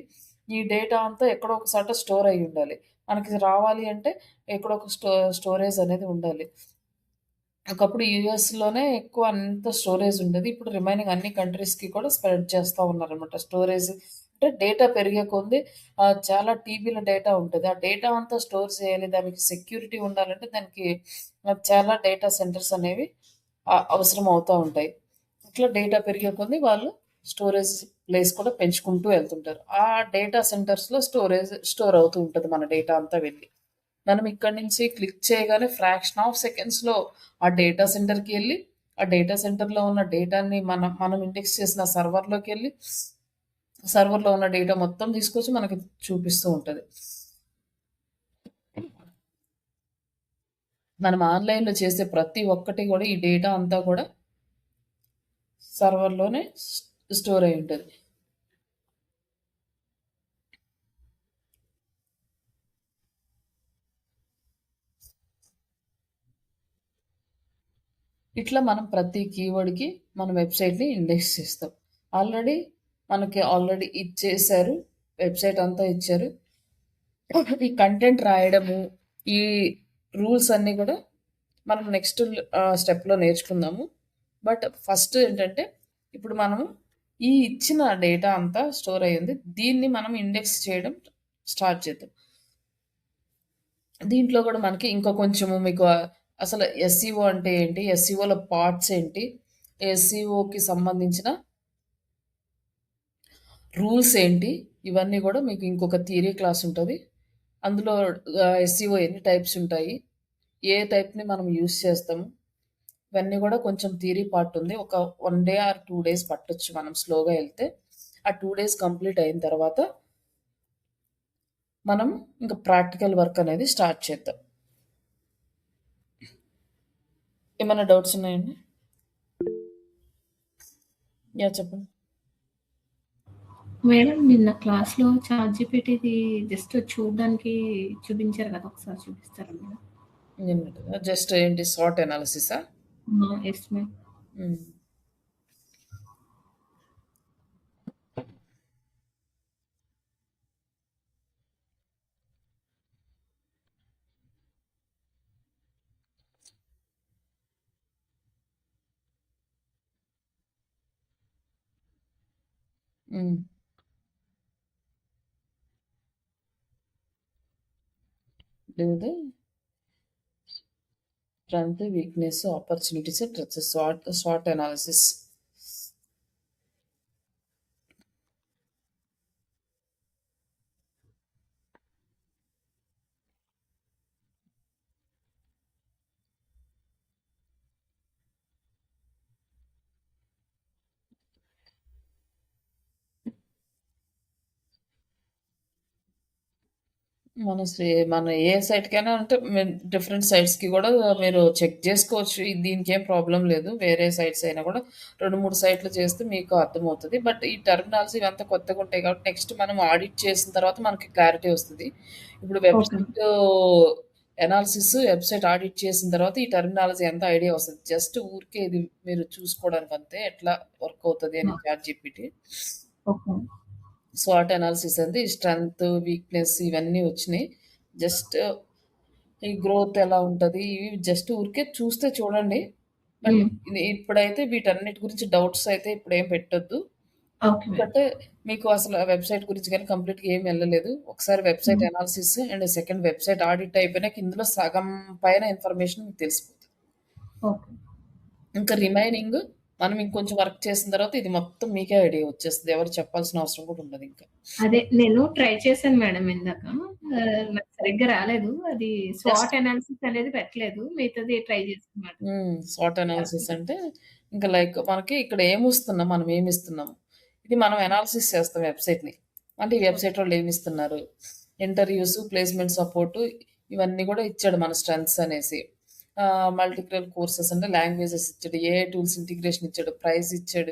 ఈ డేటా అంతా ఎక్కడో ఒక చోట స్టోర్ అయ్యి ఉండాలి. మనకి రావాలి అంటే ఎక్కడో ఒక స్టోరేజ్ అనేది ఉండాలి. ఒకప్పుడు యూఎస్‌లోనే ఎక్కువ అంత స్టోరేజ్ ఉండేది. ఇప్పుడు రిమైనింగ్ అన్ని కంట్రీస్‌కి కూడా స్ప్రెడ్ చేస్తా ఉన్నారనమాట. స్టోరేజ్ అంటే డేటా పెరిగే కొద్దీ చాలా టీబీల డేటా ఉంటది. ఆ డేటా అంతా స్టోర్ చేయాలి. దానికి సెక్యూరిటీ ఉండాలంటే దానికి చాలా డేటా సెంటర్స్ అనేవి అవసరం అవుతా ఉంటాయి. ఇట్లా డేటా పెరిగే కొద్దీ వాళ్ళు స్టోరేజ్ ప్లేస్ కూడా పెంచుకుంటూ వెళ్తుంటారు. ఆ డేటా సెంటర్స్‌లో స్టోరేజ్ స్టోర్ అవుతూ ఉంటది మన డేటా అంతా వెళ్లి. మనం ఇక్కడి నుంచి క్లిక్ చేయగానే ఫ్రాక్షన్ ఆఫ్ సెకండ్స్‌లో ఆ డేటా సెంటర్‌కెళ్ళి, ఆ డేటా సెంటర్‌లో ఉన్న డేటాని మనం ఇండెక్స్ చేసిన సర్వర్‌లోకెళ్ళి, సర్వర్‌లో ఉన్న డేటా మొత్తం తీసుకొచ్చి మనకి చూపిస్తూ ఉంటది. మనం ఆన్‌లైన్‌లో చేసే ప్రతి ఒక్కటి గూడా ఈ డేటా అంతా కూడా సర్వర్‌లోనే స్టోర్ అయ్యి ఉంటది. ఇట్లా మనం ప్రతి కీవర్డ్‌కి మన వెబ్‌సైట్‌ని ఇండెక్స్ చేస్తాం. ఆల్రెడీ ఇచ్చేసారు. వెబ్‌సైట్ అంతా ఇచ్చారు. ఈ కంటెంట్ రాయడము, ఈ రూల్స్ అన్నీ గూడా మనం నెక్స్ట్ స్టెప్‌లో నేర్చుకుందాము. బట్ ఫస్ట్ ఏంటంటే, ఇప్పుడు మనము ఈ ఇచ్చిన డేటా అంతా స్టోర్ అయ్యింది. దీన్ని మనం ఇండెక్స్ చేయడం స్టార్ట్ చేద్దాం. దీంట్లో గూడా మనకి ఇంకా కొంచెము మీకు అసలు ఎస్‌ఈఓ అంటే ఏంటి? ఎస్‌ఈఓలో పార్ట్స్ ఏంటి? ఎస్‌ఈఓకి సంబంధించిన రూల్స్ ఏంటి? ఇవన్నీ గూడా మీకు ఇంకొక థియరీ క్లాస్ ఉంటది. అందులో ఎస్‌ఈఓ ఎన్ని టైప్స్ ఉంటాయి? ఏ టైప్‌ని మనం యూజ్ చేస్తాము? ఇవన్నీ గూడా కొంచెం థియరీ పార్ట్ ఉంది. ఒక 1 డే ఆర్ 2 డేస్ పట్టొచ్చు మనం స్లోగా ఎళ్తే. ఆ 2 డేస్ కంప్లీట్ అయిన తర్వాత మనం ఇంక ప్రాక్టికల్ వర్క్ అనేది స్టార్ట్ చేద్దాం. ఏమన్నా డౌట్స్ ఉన్నాయండి? యాహ్! చెప్పండి. మేడం నిన్న క్లాస్‌లో చాట్‌జీపీటీది జస్ట్ చూడ్డానికి చూపించారు కదా! ఒకసారి చూపిస్తారా మేడం? జస్ట్ ఏంటి సార్ట్ అనాలిసిసా? ఆ! Yes ma'am. హ్మ్. హ్మ్. లేదు. Strength, weakness, opportunities, threats sort analysis. మన ఏ సైట్‌కైనా అంటే డిఫరెంట్ సైట్స్‌కి గూడా మీరు చెక్ జేసుకోవచ్చు. దీనికేం ప్రాబ్లమ్ లేదు. వేరే సైట్స్ అయినా గూడా 2, 3 సైట్‌లు చేస్తే మీకు అర్థమవుతది. బట్ ఈ టెర్మినాలజీ ఇవంతా కొత్తగుంటాయి కాబట్టి నెక్స్ట్ మనం ఆడిట్ చేసిన తర్వాత మనకి క్లారిటీ వస్తది. ఇప్పుడు okay. Website analysis, website audit చేసిన తర్వాత ఈ టెర్మినాలజీ అంతా ఐడియా వస్తది. జస్ట్ ఊరికే ఇది మీరు చూసుకోవడానికంతే ఎట్లా వర్క్ అవుతది అని ఆ! చాట్‌జీపీటీ. ఓకే. స్వాట్ అనాలిసిస్ అంతే. ఈ స్ట్రెంగ్త్, వీక్‌నెస్ ఇవన్నీ వచ్చినియి. జస్ట్ ఈ గ్రోత్ ఎలా ఉంటది, ఇవి జస్ట్ ఊరికే చూస్తే చూడండి. బట్ హ్మ్. ఇది ఇప్పుడైతే వీటన్నిటి గురించి డౌట్స్ అయితే ఇప్పుడేం పెట్టొద్దు. Okay madam. ఎందుకంటే మీకు అసలు ఆ వెబ్‌సైట్ గురించి గాని కంప్లీట్‌గా ఏమి ఎళ్ళలేదు. ఒకసారి వెబ్‌సైట్ హ్మ్. Analysis and second website audit అయిపోయినాక ఇందులో సగం పైన ఇన్ఫర్మేషన్ మీకు తెలిసిపోతది. ఓకే. ఇంకా రిమైనింగ్ మనం ఇంకొంచెం వర్క్ చేసిన తర్వాత ఇది మొత్తం మీకే ఐడియా వచ్చేస్తది. ఎవరు చెప్పాల్సిన అవసరం కూడా ఉండదింక. అదే నేను ట్రై చేశాను మేడం ఇందాక. నాకు సరిగ్గా రాలేదు. అది జస్ట్ స్వాట్ అనాలిసిస్ అనేది పెట్టలేదు. మిగతాది ట్రై చేశాను మేడం. స్వాట్ అనాలిసిస్ కాకపోతే అంటే ఇంకా లైక్ మనకి ఇక్కడ ఏమిస్తున్నాం, మనం ఏమిస్తున్నాము. ఇది మనం అనాలిసిస్ చేస్తాం వెబ్‌సైట్‌ని. అంటే ఈ ఓకే. వెబ్‌సైట్ వాళ్ళు ఏమిస్తున్నారు. ఇంటర్‌వ్యూస్, ప్లేస్‌మెంట్ సపోర్ట్ ఇవన్నీ గూడా ఇచ్చాడు మన స్ట్రెంగ్త్స్ అనేసి. మల్టీపుల్ కోర్సెస్ అంటే లాంగ్వేజెస్ ఇచ్చాడు. ఏఐ టూల్స్ ఇంటిగ్రేషన్ ఇచ్చాడు. ప్రైస్ ఇచ్చాడు.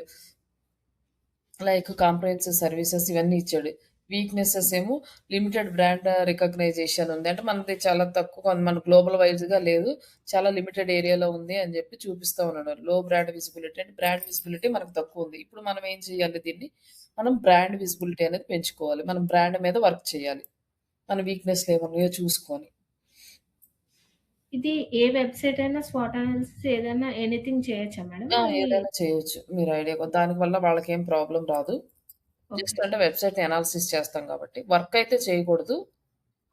లైక్ కాంప్రహెన్సివ్ సర్వీసెస్ ఇవన్నీ ఇచ్చాడు. వీక్‌నెసెస్ ఏమో లిమిటెడ్ బ్రాండ్ రికగ్నైజేషన్ ఉంది. అంటే మనది చాలా తక్కువ మన గ్లోబల్ వైస్‌గా లేదు. చాలా లిమిటెడ్ ఏరియాలో ఉంది అని జెప్పి చూపిస్తా ఉన్నాడు. లో బ్రాండ్ విజిబిలిటీ అంటే బ్రాండ్ విజిబిలిటీ మనకు తక్కువుంది. ఇప్పుడు మనం ఏం చేయాలి దీన్ని? మనం బ్రాండ్ విజిబిలిటీ అనేది పెంచుకోవాలి. మనం బ్రాండ్ మీద వర్క్ చేయాలి. మన వీక్‌నెస్‌లు ఏమున్నాయో చూసుకొని. ఇది ఏ వెబ్‌సైట్ అయినా స్వాట్ అనాలిసిస్ ఏదైనా ఎనీథింగ్ చేయొచ్చా మేడం? అది ఏదైనా చేయొచ్చు. మీరు ఐడియా దాని వల్ల వాళ్ళకేం ప్రాబ్లమ్ రాదు. ఓకే. జస్ట్ అంటే వెబ్‌సైట్‌ని అనాలిసిస్ చేస్తాం కాబట్టి. వర్క్ అయితే చేయకూడదు.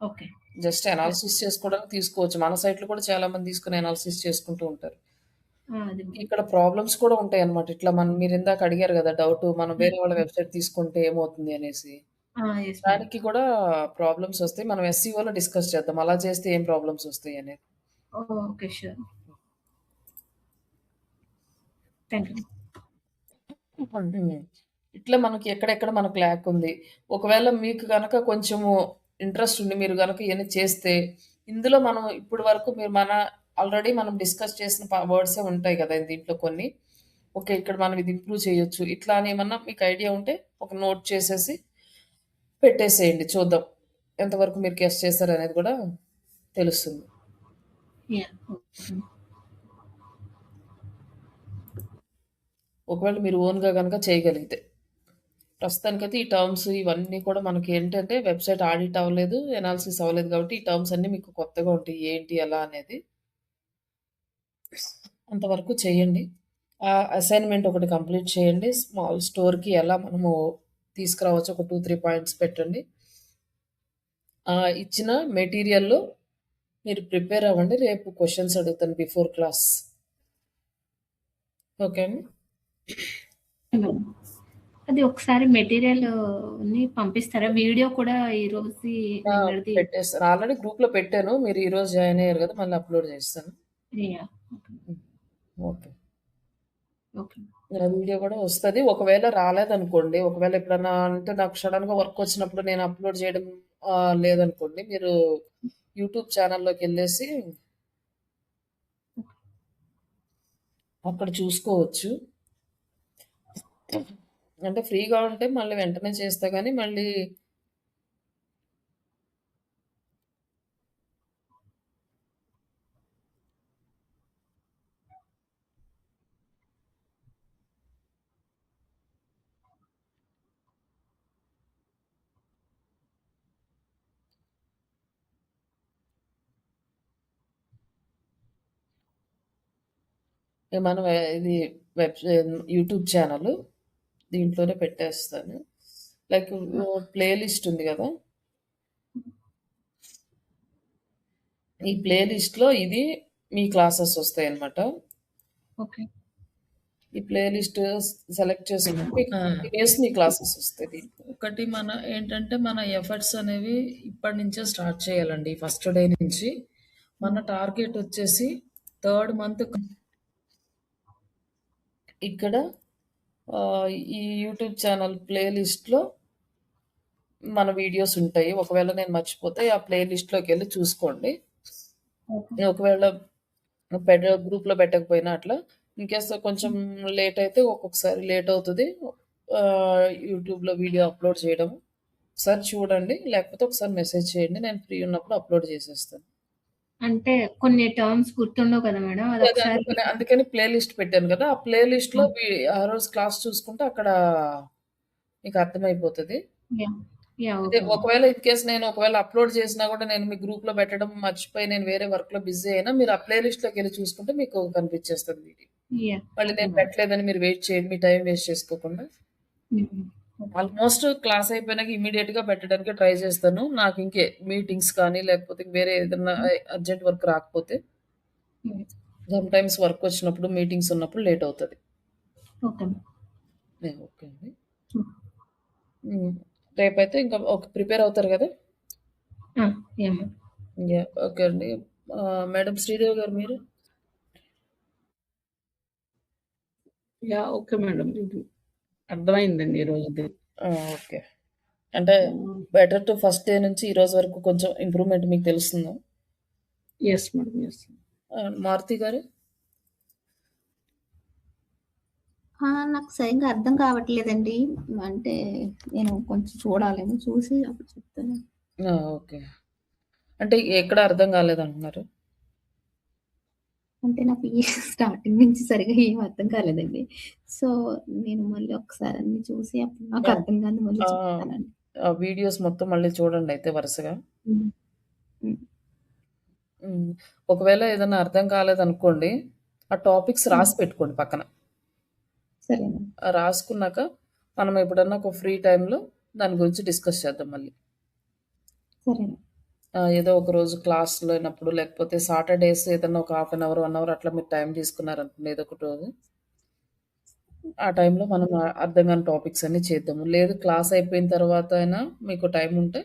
ఓకే. Just yeah! అనాలిసిస్ చేసుకోవడానికి తీసుకోవచ్చు. మన సైట్‌లో కూడా చాలా మంది తీసుకొని అనాలిసిస్ చేసుకుంటూ ఉంటారు. ఆ! అది మేడం. ఇక్కడ ప్రాబ్లమ్స్ కూడా ఉంటాయన్నమాట. ఇట్లా మీరిందాక అడిగారు గదా! డౌటు మనం హ్మ్. వేరే వాళ్ళ హ్మ్. వెబ్‌సైట్ తీసుకుంటే ఏమవుతుంది అనేసి. ఆ! Yes madam. దానికి కూడా ప్రాబ్లమ్స్ ఒస్తాయి. మనం ఎస్‌సీఓలో డిస్కస్ చేద్దాం. అలా చేస్తే ఏం ప్రాబ్లమ్స్ ఒస్తాయి అనేది. ఓకే. ష్యూర్. Thank you. హ్మ్. ఇట్లా మనకి ఎక్కడెక్కడ మనకు ల్యాక్ ఉంది. ఒకవేళ మీకు గనక కొంచెము ఇంట్రెస్ట్ ఉండి మీరు గనక ఇయన్నీ చేస్తే, ఇందులో మనం ఇప్పటి వరకు ఆల్రెడీ మనం డిస్కస్ చేసిన వర్డ్సే ఉంటాయి గదా! దీంట్లో కొన్ని. ఓకే. ఇక్కడ మనం ఇది ఇంప్రూవ్ చేయొచ్చు. ఇట్లా అని ఏమన్నా మీకు ఐడియా ఉంటే ఒక నోట్ చేసేసి పెట్టేసేయండి చూద్దాం. ఎంతవరకు మీరు గెస్ చేసారనేది గూడా తెలుస్తుంది. యాహ్! ఓకే. ఒకవేళ మీరు ఓన్‌గా గనక చేయగలిగితే. ప్రస్తుతానికైతే ఈ టర్మ్స్ ఇవన్నీ కూడా మనకేంటంటే వెబ్‌సైట్ ఆడిట్ అవ్వలేదు, ఎనాలిసిస్ అవ్వలేదు కాబట్టి ఈ టర్మ్స్ అన్నీ మీకు కొత్తగా ఉంటాయి. ఏంటి ఎలా అనేది. అంతవరకు చేయండి. అసైన్‌మెంట్ ఒకటి కంప్లీట్ చేయండి. స్మాల్ స్టోర్‌కి ఎలా మనము తీసుకురావచ్చో ఒక 2, 3 పాయింట్స్ పెట్టండి. ఇచ్చిన మెటీరియల్‌లో మీరు ప్రిపేర్ అవ్వండి. రేపు క్వెషన్స్ అడుగుతాను బిఫోర్ క్లాస్. ఓకే అండి. మేడం. అది ఒకసారి మెటీరియల్‌ని పంపిస్తారా? వీడియో కూడా ఈరోజుది ఆ! నిన్నటిది పెట్టేస్తాను. ఆల్రెడీ గ్రూప్‌లో పెట్టాను. మీరు ఈరోజు జాయిన్ అయ్యారు గదా! మళ్ళీ అప్‌లోడ్ చేస్తాను. యాహ్! ఓకే. హ్మ్. ఓకే. ఓకే. ఆ వీడియో గూడా వస్తది. ఒకవేళ రాలేదనుకోండి, ఒకవేళ ఎప్పుడన్నా అంటే నాకు సడెన్‌గా వర్క్ వచ్చినప్పుడు నేను అప్‌లోడ్ చేయడం లేదనుకోండి, మీరు యూట్యూబ్ ఛానెల్‌లోకెళ్ళేసి అక్కడ చూసుకోవచ్చు. అంటే ఫ్రీగా ఉంటే మళ్ళీ వెంటనే చేస్తా గానీ, మళ్ళీ మనం ఇది వెబ్ యూట్యూబ్ ఛానెల్ దీంట్లోనే పెట్టేస్తాను. లైక్ ప్లే లిస్ట్ ఉంది గదా! ఈ ప్లే లిస్ట్‌లో ఇది మీ క్లాసెస్ వస్తాయన్నమాట. ఓకే. ఈ ప్లే లిస్ట్ సెలెక్ట్ చేసుకుంటే మీకు కంటిన్యూయస్ మీ క్లాసెస్ వస్తాయి దీంట్లో. ఒకటి ఏంటంటే మన ఎఫర్ట్స్ అనేవి ఇప్పటి నుంచే స్టార్ట్ చేయాలండి. ఫస్ట్ డే నుంచి. మన హ్మ్. టార్గెట్ వచ్చేసి థర్డ్ మంత్ ఇక్కడ ఈ యూట్యూబ్ ఛానల్ ప్లే లిస్ట్‌లో మన వీడియోస్ ఉంటాయి. ఒకవేళ నేను మర్చిపోతే ఆ ప్లే లిస్ట్‌లోకెళ్ళి చూసుకోండి. ఓకే. ఒకవేళ గ్రూప్‌లో పెట్టకపోయినా అట్లా. ఇన్‌కేస్ కొంచెం లేట్ అయితే ఒక్కొక్కసారి లేట్ అవుతది. యూట్యూబ్‌లో వీడియో అప్‌లోడ్ చేయడం. ఒకసారి చూడండి. లేకపోతే ఒకసారి మెసేజ్ చేయండి. నేను ఫ్రీ ఉన్నప్పుడు అప్‌లోడ్ చేసేస్తాను. అంటే కొన్ని టర్మ్స్ గుర్తుండవు కదా మేడం. అదే అదొకసారి అందుకని ప్లే లిస్ట్ పెట్టాను కదా! ఆ ప్లే లిస్ట్‌లో ఆ! ఆ రోజు క్లాస్ చూసుకుంటే అక్కడ మీకు అర్థమైపోతది. యాహ్! యాహ్! అదే ఓకే మేడం. ఒకవేళ ఒకవేళ అప్‌లోడ్ చేసినా గూడా నేను మీ గ్రూప్‌లో పెట్టడం మర్చిపోయి నేను వేరే వర్క్‌లో బిజీ అయినా మీరు ఆ ప్లే లిస్ట్‌లోకెళ్ళి చూసుకుంటే మీకు కనిపించేస్తది వీడియో. యాహ్! మళ్ళీ ఓకే నేను మేడం. పెట్టలేదని మీరు వెయిట్ చేయండి. మీ టైం వేస్ట్ చేసుకోకుండా. హ్మ్. ఓకే. ఆల్మోస్ట్ క్లాస్ అయిపోయినాక ఇమ్మీడియేట్‌గా పెట్టడానికి ట్రై చేస్తాను. నాకు ఇంకే మీటింగ్స్ కానీ లేకపోతే వేరే ఏదన్నా అర్జెంట్ వర్క్ రాకపోతే హ్మ్. సమ్‌టైమ్స్ వర్క్ వచ్చినప్పుడు, మీటింగ్స్ ఉన్నప్పుడు లేట్ అవుతది. Okay madam. యాహ్! ఓకే అండి. హ్మ్. హ్మ్. రేపైతే ఇంకా ప్రిపేర్ అవుతారు గదా! ఆ! యాహ్! మేడం. యాహ్! ఓకే అండి. మేడం శ్రీదేవి గారు మీరు? యాహ్! Okay madam. ఇది అర్థమైందండి ఈరోజుది. ఓకే. అంటే హ్మ్. బెటర్ టు ఫస్ట్ డే నుంచి ఈ రోజు వరకు కొంచెం ఇంప్రూవ్‌మెంట్ మీకు తెలుస్తుందా? Yes madam. యెస్. మారుతి గారు? నాకు సరిగ్గా అర్థం కావట్లేదండి. అంటే నేను కొంచెం చూడాలేమో. చూసి అప్పుడు చెప్తాను. ఓకే. అంటే ఎక్కడ అర్థం కాలేదంటున్నారు? అంటే నాకు ఈ స్టార్టింగ్ నుంచి సరిగ్గా ఏం అర్థం కాలేదండి. సో, నేను మళ్ళీ ఒకసారి అన్నీ చూసి అప్పుడు నాకు ఆ! అర్థం కానిది మళ్ళీ ఆ! చెప్తానండి. ఆ వీడియోస్ మొత్తం మళ్ళీ చూడండయితే వరుసగా. హ్మ్. హ్మ్. హ్మ్. ఒకవేళ ఏదన్నా అర్థం కాలేదనుకోండి, ఆ టాపిక్స్ హ్మ్. రాసి పెట్టుకోండి పక్కన. సరేనండి. రాసుకున్నాక మనం ఎప్పుడన్నా ఒక ఫ్రీ టైమ్‌లో దాని గురించి డిస్కస్ చేద్దాం మళ్ళీ. సరేనండి. ఏదో ఒక రోజు క్లాస్ లేనప్పుడు లేకపోతే సాటర్‌డేస్ ఏదన్నా ఒక హాఫ్ అన్ అవర్, 1 అవర్ అట్లా మీరు టైం తీసుకున్నారనుకోండి ఏదో ఒక రోజు. ఆ టైంలో మనం అర్థం కాని టాపిక్స్ అన్నీ చేద్దాము. లేదు క్లాస్ అయిపోయిన తర్వాత అయినా మీకు టైం ఉంటే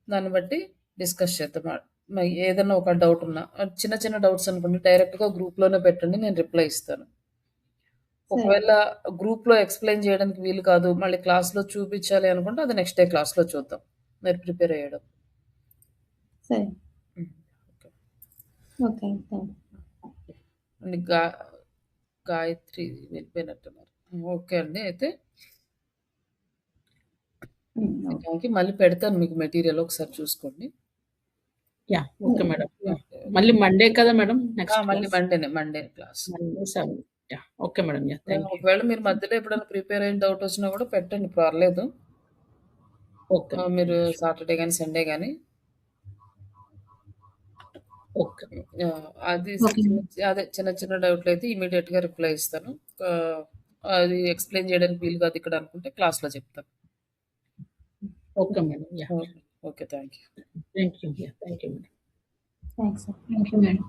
దాన్ని బట్టి డిస్కస్ చేద్దాం. ఏదన్నా ఒక డౌట్ ఉన్నా చిన్న చిన్న డౌట్స్ అనుకోండి డైరెక్ట్‌గా గ్రూప్‌లోనే పెట్టండి. నేను రిప్లై ఇస్తాను. సరే. ఒకవేళ గ్రూప్‌లో ఎక్స్‌ప్లెయిన్ చేయడానికి వీలు కాదు. మళ్ళీ క్లాస్‌లో చూపించాలి అనుకుంటే అది నెక్స్ట్ డే క్లాస్‌లో చూద్దాం. మీరు ప్రిపేర్ అయ్యేటప్పుడు. సరే. Hmm. Okay. Okay. Thanks. And Gayatri వెళ్ళిపోయినట్టున్నారు. ఓకే అండి. అయితే హ్మ్. ఓకే. Thank you. మళ్ళీ పెడతాను మీకు మెటీరియల్ ఒకసారి చూసుకోండి. Yeah! Okay madam. Yeah! Okay. మళ్ళీ మండే కదా మేడం నెక్స్ట్ మళ్ళీ class? Monday class. Monday 7. Yeah! Okay madam. Yeah! Thank you. ఒకవేళ మీరు మధ్యలో ఎప్పుడైనా ప్రిపేర్ అయిన డౌట్ వచ్చినా కూడా పెట్టండి పర్లేదు. Okay madam. మీరు యాహ్! షూర్. సాటర్‌డే గాని, సండే గాని ఓకే. అది ఓకే. చిన్న చిన్న డౌట్‌లయితే ఇమ్మీడియేట్‌గా రిప్లై ఇస్తాను. ఆహ్, అది ఎక్స్‌ప్లెయిన్ చేయడానికి వీలు కాదు ఇక్కడ అనుకుంటే క్లాస్‌లో చెప్తాను. Okay madam. Yeah! Okay. Okay. Thank you. Thank you. Yeah! Thank you madam. Thanks. Thank you madam.